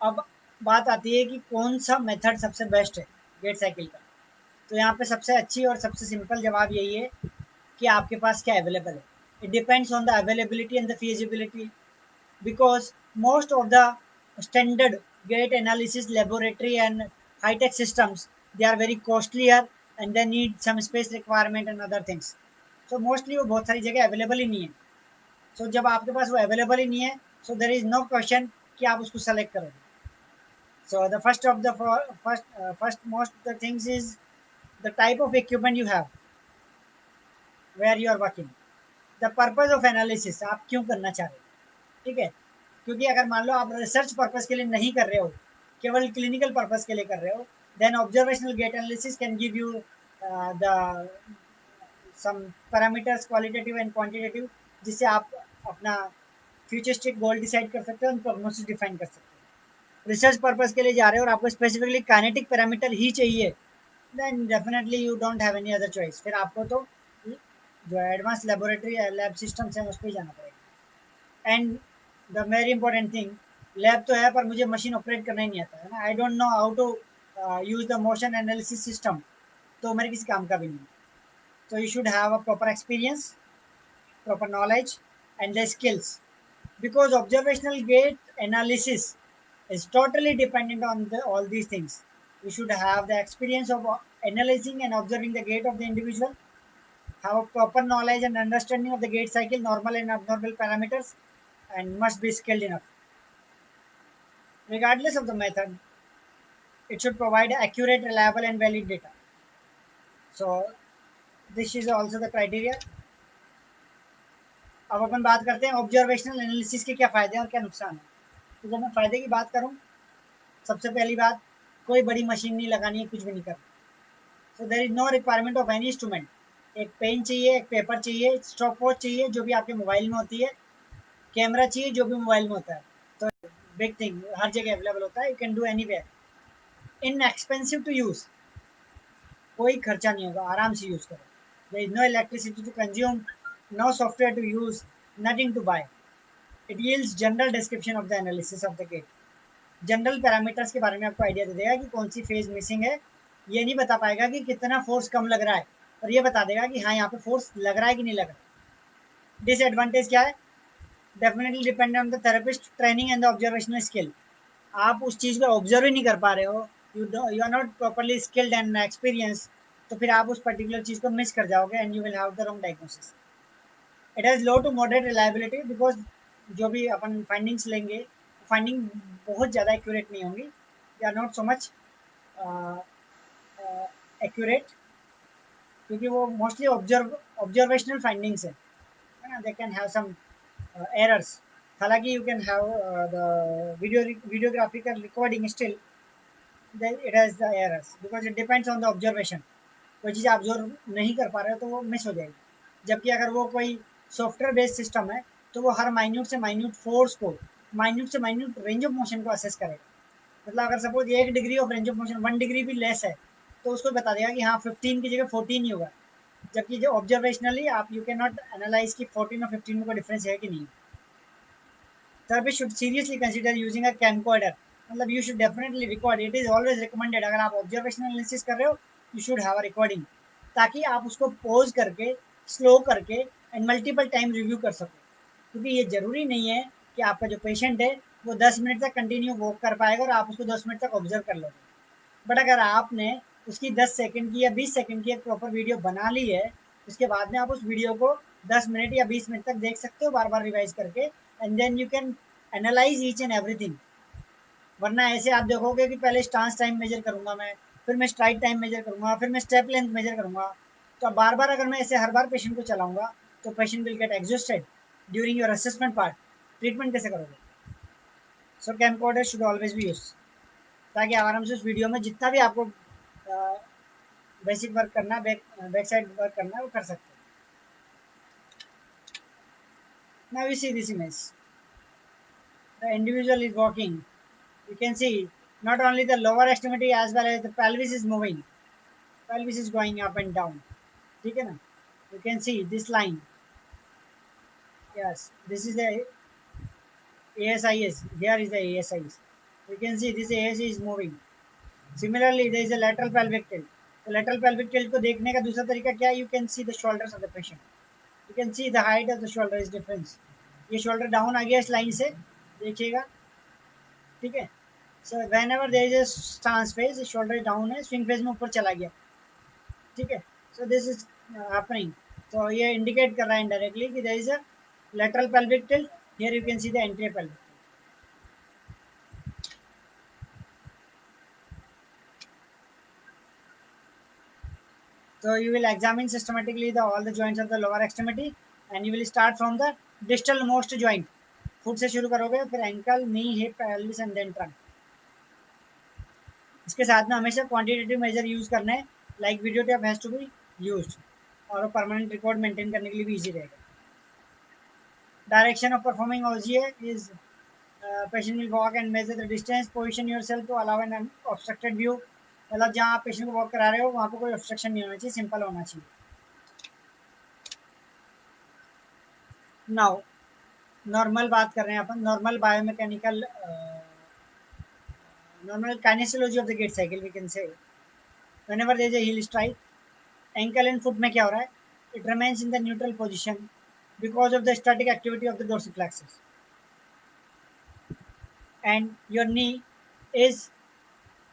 [SPEAKER 1] अब बात आती है कि कौन सा मेथड सबसे बेस्ट है गेट साइकिल का। तो यहाँ पे सबसे अच्छी और सबसे सिंपल जवाब यही है कि आपके पास क्या अवेलेबल है। It depends on the availability and the feasibility, because most of the standard gate analysis laboratory and high tech systems, they are very costlier and they need some space requirement and other things। so mostly वो बहुत सारी जगह available ही नहीं है। so जब आपके पास वो available ही नहीं है so there is no question कि आप उसको सेलेक्ट करोगे। so the first of the first most the things is the type of equipment you have, where you are working, the purpose of analysis, आप क्यों करना चाह रहे हो। ठीक है। क्योंकि अगर मान लो आप रिसर्च पर्पस के लिए नहीं कर रहे हो, केवल क्लिनिकल पर्पस के लिए कर रहे हो, then observational gait analysis can give you the some parameters qualitative and quantitative, जिससे आप अपना फ्यूचरिस्टिक गोल डिसाइड कर सकते हो और प्रोग्नोसिस डिफाइन कर सकते हो। रिसर्च पर्पस के लिए जा रहे हो और आपको स्पेसिफिकली काइनेटिक पैरामीटर ही चाहिए, then definitely you don't have any other choice. फिर आपको तो जो एडवांस लेबोरेटरी लैब सिस्टम्स हैं उस पर जाना पड़ेगा। And the very important thing, lab तो है पर मुझे मशीन ऑपरेट करना ही नहीं आता है ना, I don't know how to use the motion analysis system. तो मेरे किसी काम का भी नहीं। So you should have a proper experience, proper knowledge, and the skills, because observational gait analysis is totally dependent on all these things. You should have the experience of analyzing and observing the gait of the individual, have a proper knowledge and understanding of the gait cycle, normal and abnormal parameters, and must be skilled enough. Regardless of the method, it should provide accurate, reliable, and valid data. So this is also the criteria. अब अपन बात करते हैं observational analysis के क्या फ़ायदे हैं और क्या नुकसान है। तो जब मैं फ़ायदे की बात करूँ, सबसे पहली बात, कोई बड़ी मशीन नहीं लगानी है, कुछ भी नहीं करना। So there is no requirement of any instrument. एक पेन चाहिए, एक पेपर चाहिए, स्टॉप वॉच चाहिए जो भी आपके मोबाइल में होती है, कैमरा चाहिए जो भी मोबाइल में होता है। तो बिग थिंग हर जगह अवेलेबल होता है, you can do anywhere, inexpensive to use, कोई खर्चा नहीं होगा, आराम से यूज़ करो। There is no electricity to consume, no software to use, nothing to buy. It yields general description of the analysis of the gait. General parameters के बारे में आपको आइडिया दे देगा कि कौन सी फेज मिसिंग है। ये नहीं बता पाएगा कि कितना फोर्स कम लग रहा है, और ये बता देगा कि हाँ यहाँ पे फोर्स लग रहा है कि नहीं लग रहा। डिसएडवांटेज क्या है? Definitely depend on the therapist training and the observational skill. आप उस चीज़ को ऑब्जर्व ही नहीं कर पा रहे हो, you are not properly skilled and experience, तो फिर आप उस पर्टिकुलर चीज़ को मिस कर जाओगे and you will have the wrong diagnosis. It has low to moderate reliability, because जो भी अपन फाइंडिंग्स लेंगे, फाइंडिंग बहुत ज़्यादा एक्यूरेट नहीं होंगी, they are not so much accurate, क्योंकि वो मोस्टली ऑब्जर्वेशनल फाइंडिंग्स है ना। They can have some errors. हालांकि you can have the videographical recording still, it has the errors because it depends on the observation. कोई चीज़ observe नहीं कर पा रहे हो तो वो मिस हो जाएगी। जबकि अगर वो कोई सॉफ्टवेयर बेस्ड सिस्टम है तो वो हर माइन्यूट से माइन्यूट फोर्स को, माइन्यूट से माइन्यूट रेंज ऑफ मोशन को असेस करेगा। मतलब अगर suppose 1 degree of range of motion 1 degree भी लेस है, तो उसको बता देगा कि हाँ 15 की जगह 14 ही होगा। जबकि जो ऑब्जर्वेशनली आप यू कैन नॉट एनालाइज कि 14 और 15 में कोई डिफरेंस है कि नहीं। Therapy should seriously consider using a camcorder, मतलब you should definitely record, it is always recommended। अगर आप observational analysis कर रहे हो, you should have a recording, ताकि आप उसको pause करके, slow करके and multiple time review कर सको। क्योंकि ये ज़रूरी नहीं है कि आपका जो पेशेंट है वो 10 मिनट तक कंटिन्यू वॉक कर पाएगा और आप उसको 10 मिनट तक ऑब्जर्व कर लोगे। बट अगर आपने उसकी 10 सेकंड की या 20 सेकंड की एक प्रॉपर वीडियो बना ली है, उसके बाद में आप उस वीडियो को 10 मिनट या 20 मिनट तक देख सकते हो, बार बार रिवाइज करके, and then you can analyse each and everything. वरना ऐसे आप देखोगे कि पहले स्टांस टाइम मेजर करूंगा मैं, फिर मैं स्ट्राइड टाइम मेजर करूंगा, फिर मैं स्टेप लेंथ मेजर करूंगा। तो बार बार अगर मैं ऐसे हर बार पेशेंट को चलाऊंगा तो patient will get exhausted during your assessment part. Treatment कैसे करोगे? So camcorder should always be use, ताकि आराम से उस वीडियो में जितना भी आपको बेसिक वर्क करना, बैक साइड वर्क करना है वो कर सकते हैं। Now you see this image, the individual is walking, you can see not only the lower extremity as well as the pelvis is moving, pelvis is going up and down, ठीक है ना। You can see this line, yes, this is the ASIS, here is the ASIS, you can see this ASI is moving। Similarly there is a lateral pelvic tilt, तो lateral pelvic tilt को देखने का दूसरा तरीका क्या है? You can see the shoulders of the patient, you can see the height of the shoulder is difference। ये shoulder down आ गया इस लाइन से, देखिएगा, ठीक है। So whenever there is a stance phase, shoulder down है, swing phase में ऊपर चला गया, ठीक है। सो दिस इज हैपनिंग, तो ये इंडिकेट कर रहा है इनडायरेक्टली कि there is a lateral pelvic tilt, here you can see the anterior pelvic tilt। So you will examine systematically the all the joints of the lower extremity, and you will start from the distal most joint, foot से शुरू करोगे, फिर ankle, knee, hip, pelvis and then trunk. इसके साथ में हमेशा quantitative measure use करना है, like video tape has to be used, और परमानेंट रिकॉर्ड मेंटेन करने के लिए भी इजी रहेगा। Direction of performing OGA is patient will walk and measure the distance, position yourself to allow an obstructed view। मतलब जहाँ आप पेशेंट को वॉक करा रहे हो वहाँ पे कोई ऑब्स्ट्रक्शन नहीं होना चाहिए, सिंपल होना चाहिए। नाउ नॉर्मल बात कर रहे हैं अपन, normal biomechanical, normal kinesiology of the gait cycle, we can say whenever there is a heel strike, ankle and foot में क्या हो रहा है, it remains in the neutral position because of the static activity of the dorsiflexors, and your knee is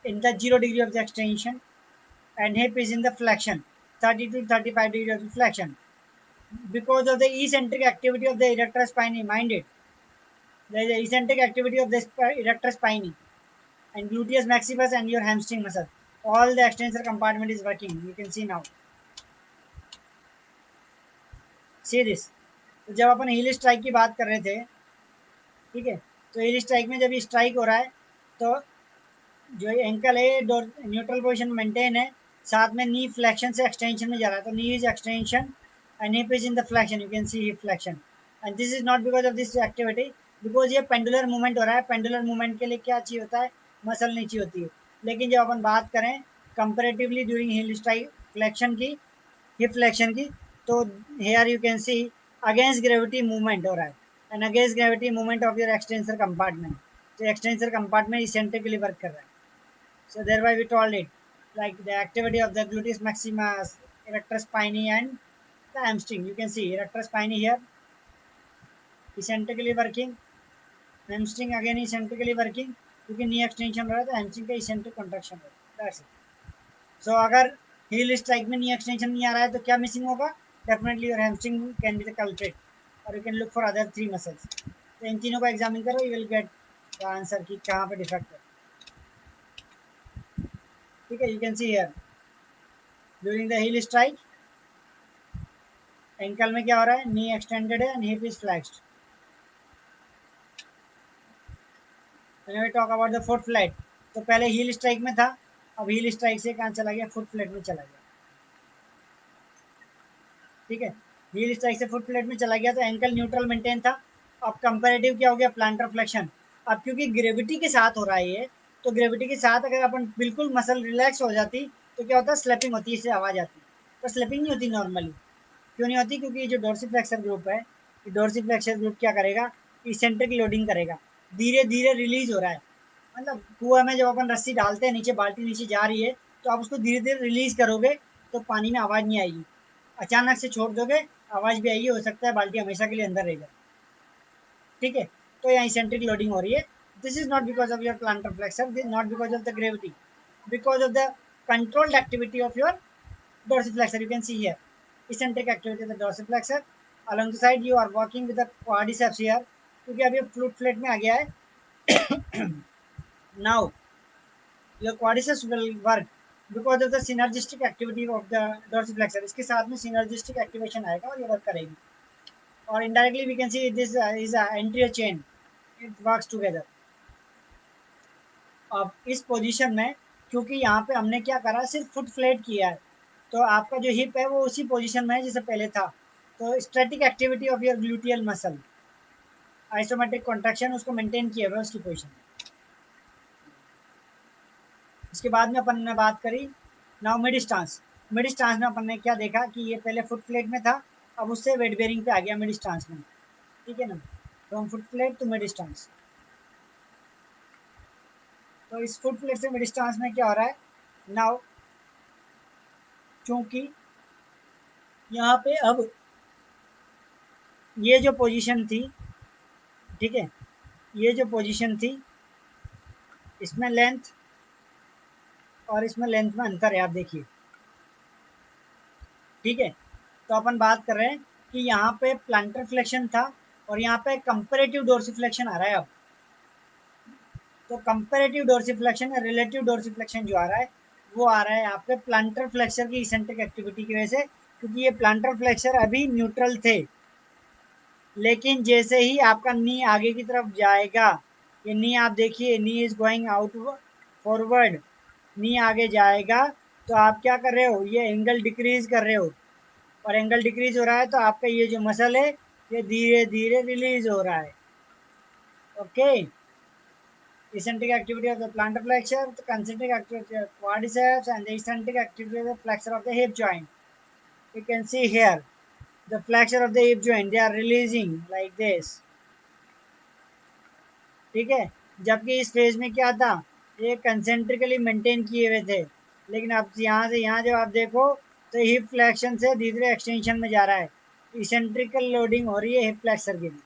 [SPEAKER 1] in the 0 degree of the extension and hip is in the flexion 30 to 35 degree of the flexion because of the eccentric activity of the erector spinae. Mind it, there is a eccentric activity of the erector spinae and gluteus maximus and your hamstring muscle, all the extensor compartment is working, you can see now. See this, तो जब अपन heal strike की बात कर रहे थे, ठीक है, तो हील स्ट्राइक में जब ये स्ट्राइक हो रहा है तो जो एंकल है न्यूट्रल पोजीशन मेंटेन है, साथ में नी फ्लेक्शन से एक्सटेंशन में जा रहा है, तो knee is extension and hip is in the flexion, you can see hip flexion, and this is not because of this activity, because ये पेंडुलर मूवमेंट हो रहा है, पेंडुलर मूवमेंट के लिए क्या चाहिए होता है, मसल नीचे होती है, लेकिन जब अपन बात करें comparatively during heel strike flexion की, हिप फ्लेक्शन की, तो here you can see against gravity movement हो रहा है, and against gravity movement of your extensor compartment, तो एक्सटेंसर कंपार्टमेंट इसेंट्रिकली वर्क कर रहा है. So thereby we told it like the activity of the gluteus maximus, erector spinae and the hamstring. You can see erector spinae here eccentrically working, hamstring again eccentrically working, क्योंकि knee extension हो रहा है तो hamstring का eccentric contraction हो रहा है. That's it. So अगर heel strike में knee extension नहीं आ रहा है तो क्या missing होगा? Definitely your hamstring can be the culprit, or you can look for other three muscles. तो इन तीनों को एग्जामिन करो, you will get the answer कि कहाँ पे डिफेक्ट है. ठीक है, you can see here during the heel strike ankle में क्या हो रहा है, नी एक्सटेंडेड है and hip is flexed. When we talk about the foot flat, तो पहले हील स्ट्राइक में था, अब हील स्ट्राइक से कहाँ चला गया, फुट फ्लैट में चला गया. ठीक है, हील स्ट्राइक से फुट फ्लैट में चला गया तो एंकल न्यूट्रल मेंटेन था. अब कंपैरेटिव क्या हो गया, प्लांटर फ्लेक्शन. अब क्योंकि ग्रेविटी के साथ हो रहा है ये, तो ग्रेविटी के साथ अगर अपन बिल्कुल मसल रिलैक्स हो जाती तो क्या होता है, स्लैपिंग होती है, इससे आवाज आती. तो स्लैपिंग नहीं होती नॉर्मली. क्यों नहीं होती, क्योंकि जो डोर्सिफ्लेक्सर ग्रुप है, ये डोर्सिफ्लेक्सर ग्रुप क्या करेगा, इसेंट्रिक लोडिंग करेगा, धीरे धीरे रिलीज हो रहा है. मतलब कुआं में जब अपन रस्सी डालते हैं, नीचे बाल्टी नीचे जा रही है, तो आप उसको धीरे धीरे रिलीज करोगे तो पानी में आवाज़ नहीं आएगी. अचानक से छोड़ दोगे, आवाज़ भी आएगी, हो सकता है बाल्टी हमेशा के लिए अंदर रह जाए. ठीक है, तो यहाँ इसेंट्रिक लोडिंग हो रही है. This is not because of your planter flexor, this not because of the gravity, because of the controlled activity of your dorsiflexor. You can see here eccentric activity of the dorsiflexor. Along the side you are working with the quadriceps here, क्योंकि अभी flute flat में आ गया है. Now your quadriceps will work because of the synergistic activity of the dorsiflexor. इसके साथ में synergistic activation आएगा और ये वर्क करेगी. और indirectly we can see this is a anterior chain, it works together. अब इस पोजीशन में क्योंकि यहाँ पे हमने क्या करा, सिर्फ फुट फ्लैट किया है, तो आपका जो हिप है वो उसी पोजीशन में है जैसे पहले था. तो static activity of your gluteal muscle, isometric contraction उसको मेंटेन किया हुआ है उसकी पोजीशन. इसके बाद में अपन ने बात करी now mid stance. Mid stance में अपन ने क्या देखा कि ये पहले फुट फ्लैट में था, अब उससे वेट बेरिंग पे आ गया मिड स्टांस में. ठीक है ना, from foot flat to mid stance. तो इस फुट फ्लैट से मिड स्टांस में क्या हो रहा है, नाउ क्योंकि यहाँ पे अब ये जो पोजीशन थी, ठीक है, ये जो पोजीशन थी इसमें लेंथ और इसमें लेंथ में अंतर है, आप देखिए. ठीक है, तो अपन बात कर रहे हैं कि यहाँ पे प्लांटर फ्लेक्शन था और यहाँ पे कंपैरेटिव डोर्सिफ्लेक्शन आ रहा है. अब तो कंपैरेटिव डोर्सिफ्लेक्शन या रिलेटिव डोर्सिफ्लेक्शन जो आ रहा है वो आ रहा है आपके प्लांटर फ्लेक्सर की इसेंट्रिक एक्टिविटी की वजह से, क्योंकि ये प्लांटर फ्लेक्सर अभी न्यूट्रल थे, लेकिन जैसे ही आपका नी आगे की तरफ जाएगा, ये नी आप देखिए, नी इज गोइंग आउट फॉरवर्ड, नी आगे जाएगा तो आप क्या कर रहे हो, ये एंगल डिक्रीज कर रहे हो, और एंगल डिक्रीज हो रहा है तो आपका ये जो मसल है ये धीरे धीरे रिलीज हो रहा है. Okay, eccentric activity of the plantar flexure, the concentric activity of quadriceps, and the eccentric activity of the flexor of the hip joint. You can see here the flexor of the hip joint, they are releasing like this. ठीक है, जबकि इस phase में क्या था, ये concentrically maintain किए हुए थे, लेकिन अब यहाँ से यहाँ जब आप देखो तो हिप फ्लेक्शन से धीरे धीरे एक्सटेंशन में जा रहा है, इसेंट्रिकल लोडिंग हो रही है हिप फ्लेक्सर की भी।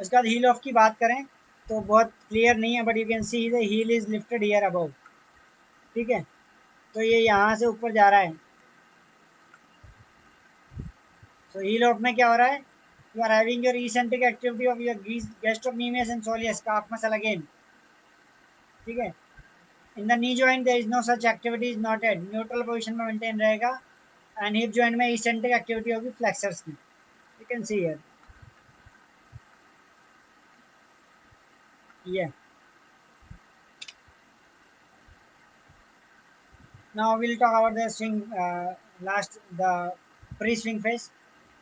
[SPEAKER 1] उसके बाद हील ऑफ की बात करें तो बहुत क्लियर नहीं है, but you can see the heel is lifted here above. ठीक है, तो ये यहाँ से ऊपर जा रहा है। So heel off में क्या हो रहा है? You are having your eccentric activity of your gastrocnemius and soleus calf muscle again. ठीक है, in the knee joint there is no such activity is noted, neutral position में maintain रहेगा, and hip joint में eccentric activity होगी flexors की. You can see here. Yeah. Now we'll talk about the swing. Last the pre-swing phase.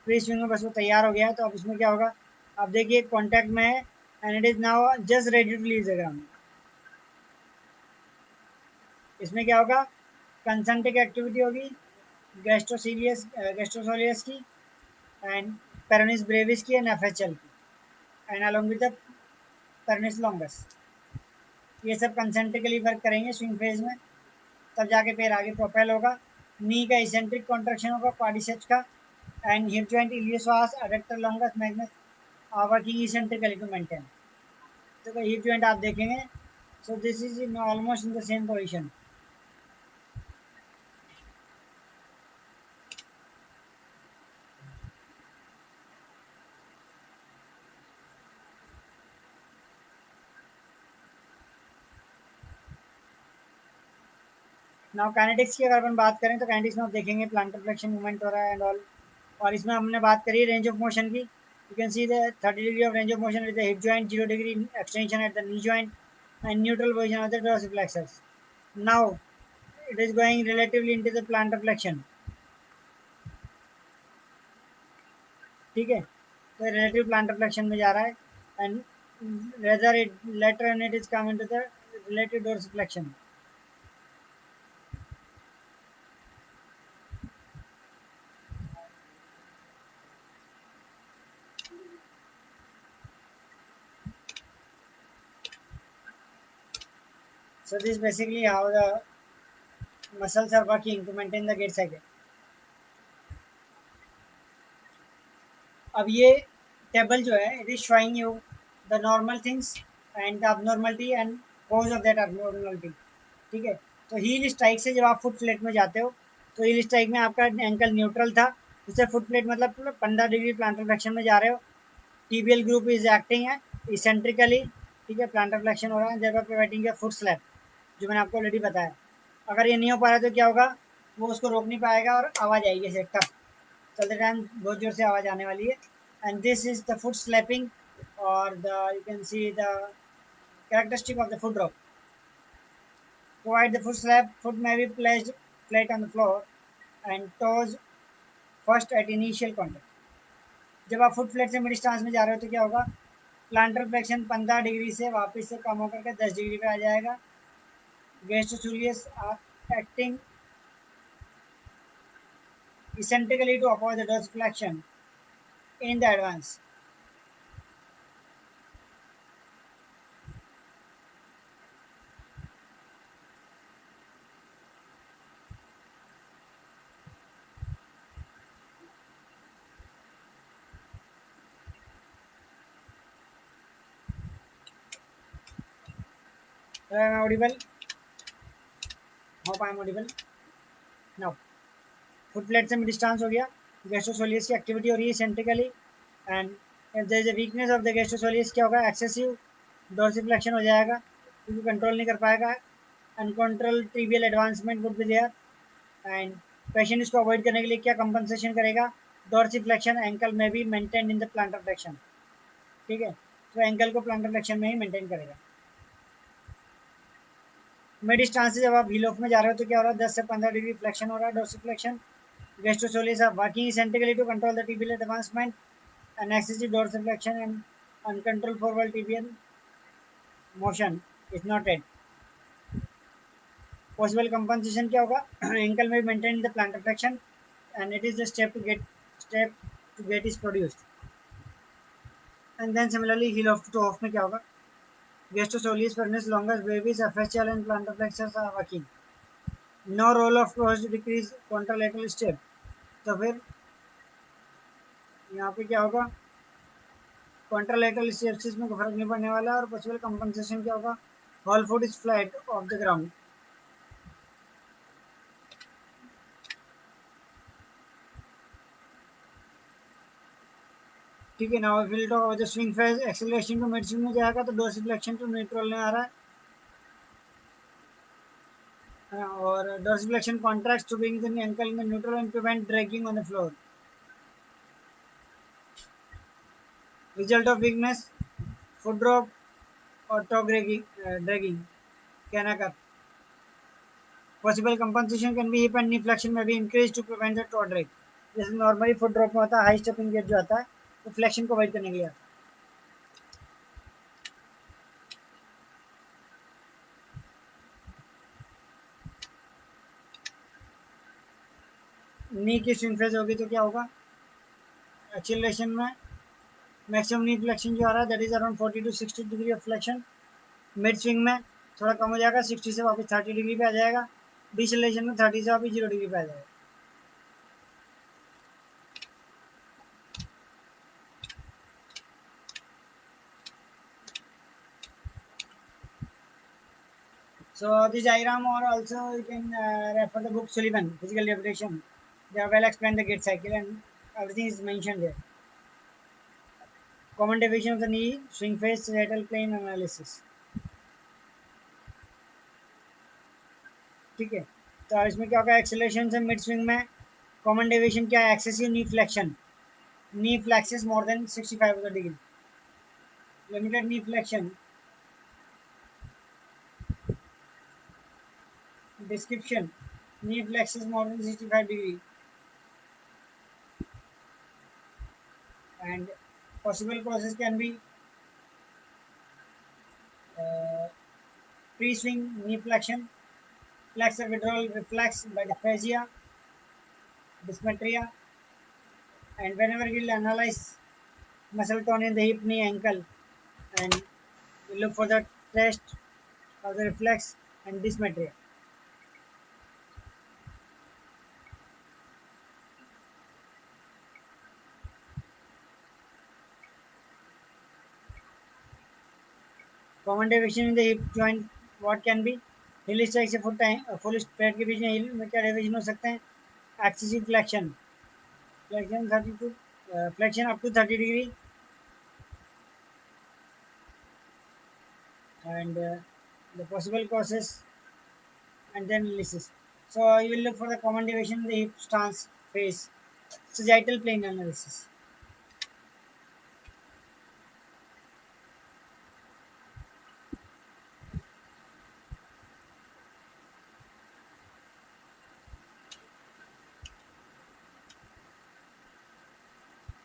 [SPEAKER 1] Pre-swing में बस वो तैयार हो गया है, तो अब इसमें क्या होगा? अब देखिए कॉन्टैक्ट में है and it is now just ready to release the ground. इसमें क्या होगा? कंसंट्रिक एक्टिविटी होगी गैस्ट्रोसोलियस की एंड पेरोनिस ब्रेविस की एंड एफएचएल की and along with the peroneus longus. ये सब कंसंट्रिकली वर्क करेंगे स्विंग फेज में, तब जाके फिर आगे प्रोपेल होगा। नी का इसेंट्रिक कॉन्ट्रैक्शन होगा क्वाड्रिसेप्स का, and hip joint iliopsoas adductor longus magnus are working eccentrically to maintain. तो हिप जॉइंट आप देखेंगे, so this is in almost in the same position. Now kinetics की अगर अपन बात करें तो काइनेटिक्स में आप देखेंगे प्लांटर फ्लेक्शन मूवमेंट हो रहा है एंड ऑल, और इसमें हमने बात करी रेंज ऑफ मोशन की। You can see the 30 degree of range of motion with the hip joint, 0 degree extension at the knee joint and neutral position of the dorsiflexors. Now it is going relatively into the plantar flexion. ठीक है, तो relative planter flexion में जा रहा है and rather it later and it is come into the relative dorsiflexion. So this is basically how the muscles are working to maintain the gait cycle. अब ये table जो है it is showing you the normal things and the abnormality and cause of that abnormality। ठीक है, तो heal strike से जब आप फुट फ्लेट में जाते हो, तो हील स्ट्राइक में आपका एंकल न्यूट्रल था, उससे फुट फ्लेट मतलब 15 डिग्री प्लांटर फ्लेक्शन में जा रहे हो। टीबीएल ग्रुप इज एक्टिंग है इसेंट्रिकली। ठीक है, प्लांटर फ्लेक्शन हो रहा है, जब आप बैटिंग फुट स्लैप, जो मैंने आपको ऑलरेडी बताया। अगर ये नहीं हो पा रहा तो क्या होगा? वो उसको रोक नहीं पाएगा और आवाज़ आएगी ऐसे टप, चलते टाइम बहुत जोर से आवाज़ आने वाली है। And this is the foot slapping और the you can see the characteristic of the foot drop. Provide the foot slap, foot may be placed flat on the floor and toes first at initial contact. जब आप foot flat से mid stance में जा रहे हो तो क्या होगा? प्लांटर फ्लेक्शन 15 डिग्री से वापस से कम होकर के 10 डिग्री पे आ जाएगा। गेस्ट्रोसोलियस acting eccentrically to avoid the dorsiflexion in the advance. Am I audible? Hope I am audible. Now, foot plate से मिड डिस्टेंस हो गया, गैस्ट्रोसोलियस की एक्टिविटी हो रही है centrically, and if there is a weakness of the gastrosoleus क्या होगा? Excessive dorsiflexion हो जाएगा, क्योंकि कंट्रोल नहीं कर पाएगा। Uncontrolled trivial advancement would be there, and patient इसको अवॉइड करने के लिए क्या कंपनसेशन करेगा? डोर्सिफ्लेक्शन एंकल में भी maintain in the plantar flexion. ठीक है, तो एंकल को प्लांटर फ्लेक्शन में ही मेंटेन करेगा। मिड डिस्टेंस से जब आप हील ऑफ में जा रहे हो तो क्या हो रहा है? 10 से 15 डिग्री फ्लेक्शन हो रहा है, dorsiflexion. Gastrosoleus are working eccentrically to control the tibial advancement, and excessive dorsiflexion and uncontrolled forward tibial motion is noted. Possible compensation क्या होगा? Ankle may maintain the plantar flexion, and it is the step to get is produced. And then similarly heel off to off में क्या होगा? Gastrosoleus, peroneus longus, brevis, FHL and plantar flexors are working. No roll off close decrease contralateral step. तो फिर यहाँ पे क्या होगा, contralateral steps में कोई फर्क नहीं पड़ने वाला, और पॉसिबल कंपनसेशन क्या होगा, whole foot is flat of the ground. ठीक है ना। Will talk about the swing phase, acceleration to mid swing में जाएगा तो डोर्सिफ्लेक्शन टू न्यूट्रल में आ रहा है, और dorsiflexion contracts to bring the ankle in the neutral and prevent dragging on the floor. Result of weakness, foot drop और toe dragging, कहना का possible compensation can be hip and knee flexion में भी increase to prevent the toe drag. जैसे normally foot drop में होता है, high stepping gate जो आता है वो फ्लेक्शन को अवॉइड करने के लिए आता है। नी की स्विंग फेज होगी तो क्या होगा, एक्सीलरेशन में मैक्सिमम नी फ्लेक्शन जो आ रहा है that is around 40 to 60 degree of flexion. Mid swing में थोड़ा कम हो जाएगा, 60 से वापस 30 डिग्री पे आ जाएगा। डिसलेशन में 30 से वापस 0 डिग्री पे आ जाएगा। So this diagram, or also you can refer the book Sullivan, Physical Reputation. They have well explained the gate cycle and everything is mentioned there. Common division of the knee, swing phase, lateral plane analysis. ठीक है। तो इसमें क्या होगा, acceleration से mid swing में common deviation क्या है, excessive knee flexion, knee flexes more than 65 degree, limited knee flexion, description, knee flexes more than 65 degree, and possible causes can be uh, pre-swing knee flexion, flexor withdrawal reflex by dysphagia, dysmetria, and whenever we'll analyze muscle tone in the hip, knee, ankle, and we look for the test of the reflex and dysmetria. Common deviation in the hip joint, what can be, hill strike से foot full spread के बीच में हिल में क्या deviation हो सकते हैं, excessive flexion, flexion 32, flexion up to 30 degree, and the possible causes and then analysis. So you will look for the common deviation in the hip stance phase, sagittal plane analysis.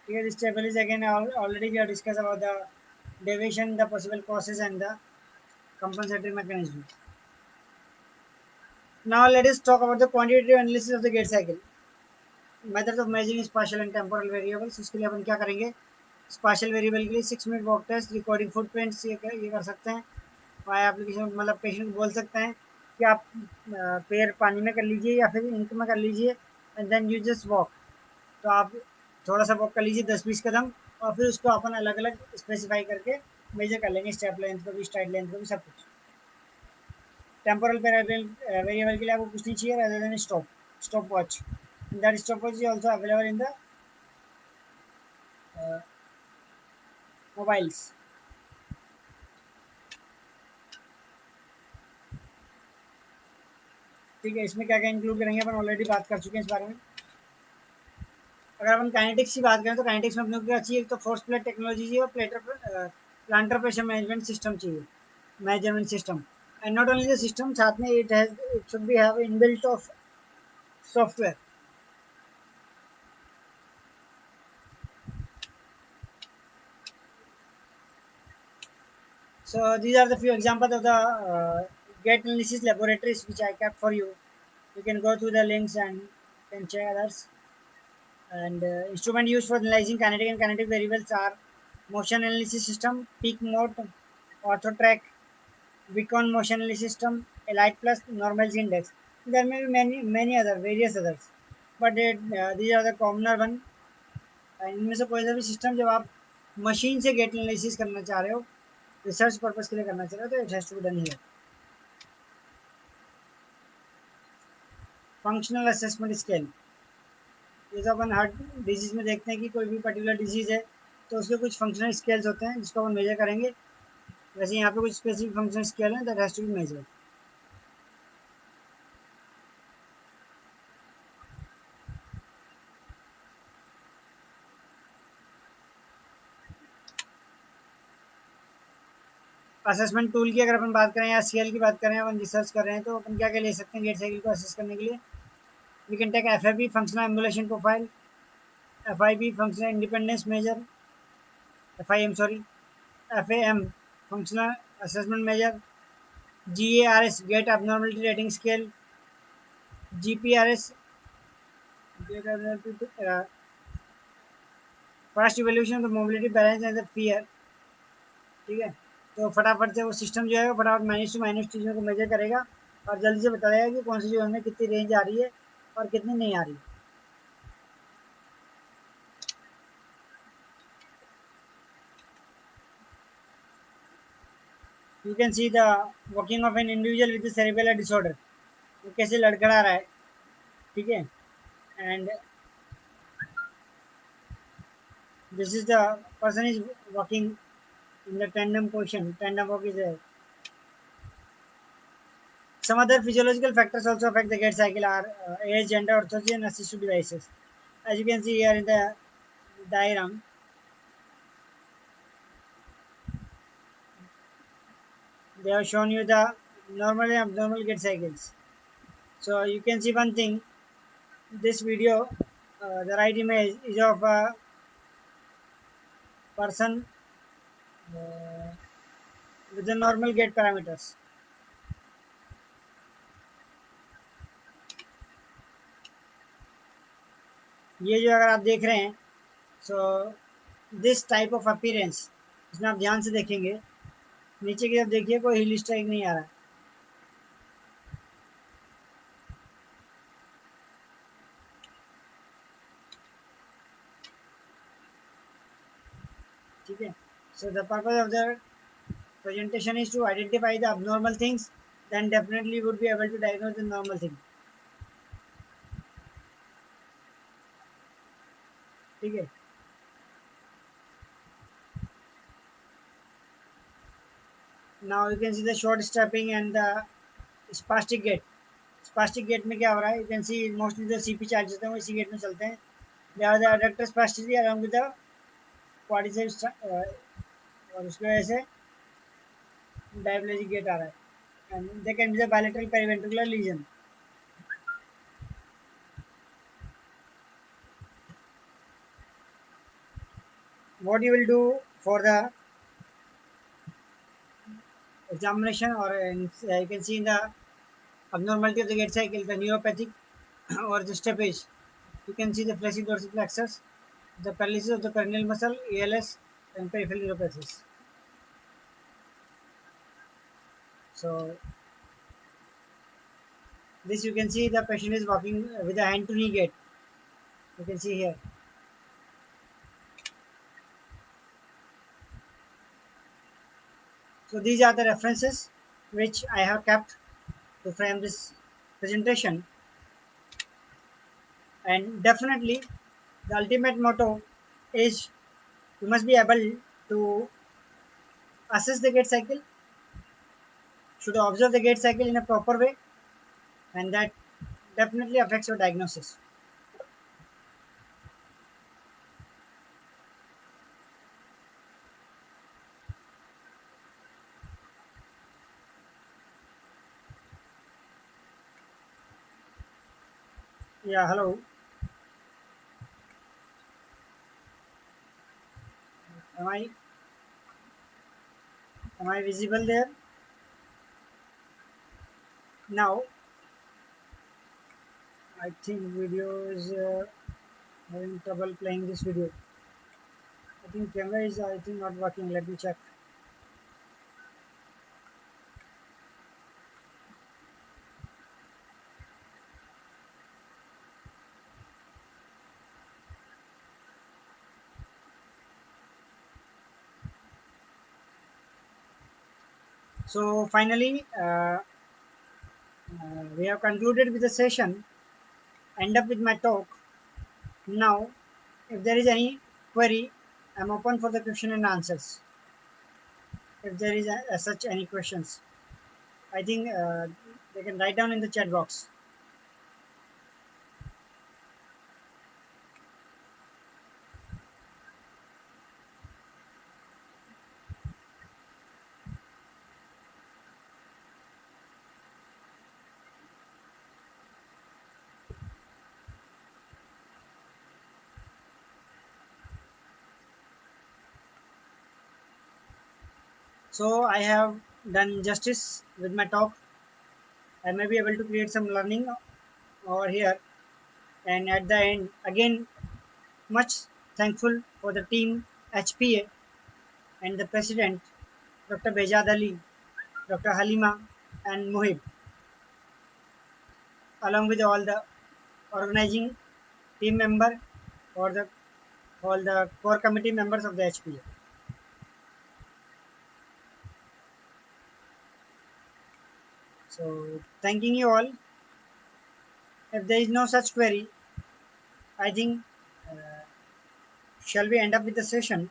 [SPEAKER 1] Here this table is again already we have discussed about the deviation, the possible causes and the compensatory mechanism. Now let us talk about the quantitative analysis of the gait cycle. Methods of measuring spatial and temporal variables. इसके लिए अपन क्या करेंगे, spatial variable के लिए 6 minute walk test, recording footprints ये कर सकते हैं। वाया एप्लीकेशन मतलब पेशेंट को बोल सकते हैं कि आप पैर पानी में कर लीजिए या फिर इंक में कर लीजिए, and then you just walk. तो आप थोड़ा सा वॉक कर लीजिए 10-20 कदम, और फिर उसको अपन अलग अलग स्पेसिफाई करके मेजर कर लेंगे, स्टेप लेंथ को भी, स्ट्राइड लेंथ को भी, सब कुछ। टेम्पोरल वेरिएबल के लिए आपको कुछ नहीं चाहिए rather than stop watch, that stop watch is also available in the mobiles. ठीक है, इसमें क्या क्या इंक्लूड करेंगे अपन ऑलरेडी बात कर चुके हैं इस बारे में। अगर अपन काइनेटिक्स की बात करें तो काइनेटिक्स में अपने को क्या चाहिए, एक तो फोर्स प्लेट टेक्नोलॉजी चाहिए और प्लांटर प्रेशर मैनेजमेंट सिस्टम चाहिए, measurement system, and not only the system, साथ में it should be have inbuilt of software. So these are the few examples of the gate analysis laboratories which I kept for you. You can go through the links and can check others. And instrument used for analyzing kinetic and kinetic variables are motion analysis system, peak mode, orthotrack, Vicon motion analysis system, Elite Plus, Normalcy Index. There may be many other various others, but these are the commoner one. इनमें से कोई सा भी system जब आप machine से gait analysis करना चाह रहे हो, रिसर्च पर्पस के लिए करना चाह रहे हो, तो it has to be done here. Functional assessment scale, ये तो अपन हार्ट डिजीज में देखते हैं कि कोई भी पर्टिकुलर डिजीज है तो उसके कुछ फंक्शनल स्केल्स होते हैं जिसको अपन मेजर करेंगे. वैसे यहाँ पे कुछ स्पेसिफिक फंक्शनल स्केल है that has to be measure. Assessment tool की अगर अपन बात करें या सीएल की बात करें, अपन रिसर्च कर रहे हैं तो अपन क्या क्या ले सकते हैं गेट साइकिल को असेस करने के लिए. We can take FIB functional ambulation profile, FIB functional independence measure, FIM sorry, FAM functional assessment measure, GARS gait abnormality rating scale, GPRS gait abnormality fast evolution of the mobility balance and the fear. ठीक है, तो फटाफट से वो system जो है वो फटाफट माइनस टू माइनस चीज़ों को मेजर करेगा और जल्दी से बता देगा कि कौन सी जो हमें कितनी रेंज आ रही है और कितनी नहीं आ रही. You can see the working of an individual with cerebral disorder, वो कैसे लड़खड़ा रहा है. ठीक है, and this is the person is working in the tandem position. Tandem walk is a. Some other physiological factors also affect the gait cycle are age, gender, orthology, and assistive devices. As you can see here in the diagram, they have shown you the normal and abnormal gait cycles. So you can see one thing. This video, the right image is of a person uh, with the normal gait parameters. ये जो अगर आप देख रहे हैं, so this type of appearance, इसमें आप ध्यान से देखेंगे नीचे की तरफ देखिए कोई हिल स्ट्राइक नहीं आ रहा है. ठीक है, so the purpose of the presentation is to identify the abnormal things, then definitely would be able to diagnose the normal thing. ठीक है, now you can see the short stepping and the spastic gait. Spastic gait में क्या हो रहा है, you can see mostly the CP charges होते हैं वो इसी gait में चलते हैं. They are the adductor spasticity along with the quadriceps और उसकी वजह से diaplegic gait आ रहा है. And they can be the bilateral periventricular lesion. What you will do for the examination, or you can see in the abnormality of the gait cycle, the neuropathic or the steppage. You can see the flexi dorsiflexus, the paralysis of the peroneal muscle, ALS, and peripheral neuropathies. So this you can see the patient is walking with a hand to knee gait. You can see here. So these are the references which I have kept to frame this presentation, and definitely the ultimate motto is you must be able to assess the gait cycle, should observe the gait cycle in a proper way, and that definitely affects your diagnosis. Yeah, hello. Am I visible there? Now I think video is having trouble playing this video. I think camera is I think not working. Let me check. So finally, we have concluded with the session. End up with my talk. Now, if there is any query, I'm open for the question and answers. If there is as such any questions, I think they can write down in the chat box. So I have done justice with my talk. I may be able to create some learning over here. And at the end, again, much thankful for the team HPA and the president, Dr. Bejad Ali, Dr. Halima, and Muhib, along with all the organizing team member or the all the core committee members of the HPA. So thanking you all. If there is no such query, I think shall we end up with the session?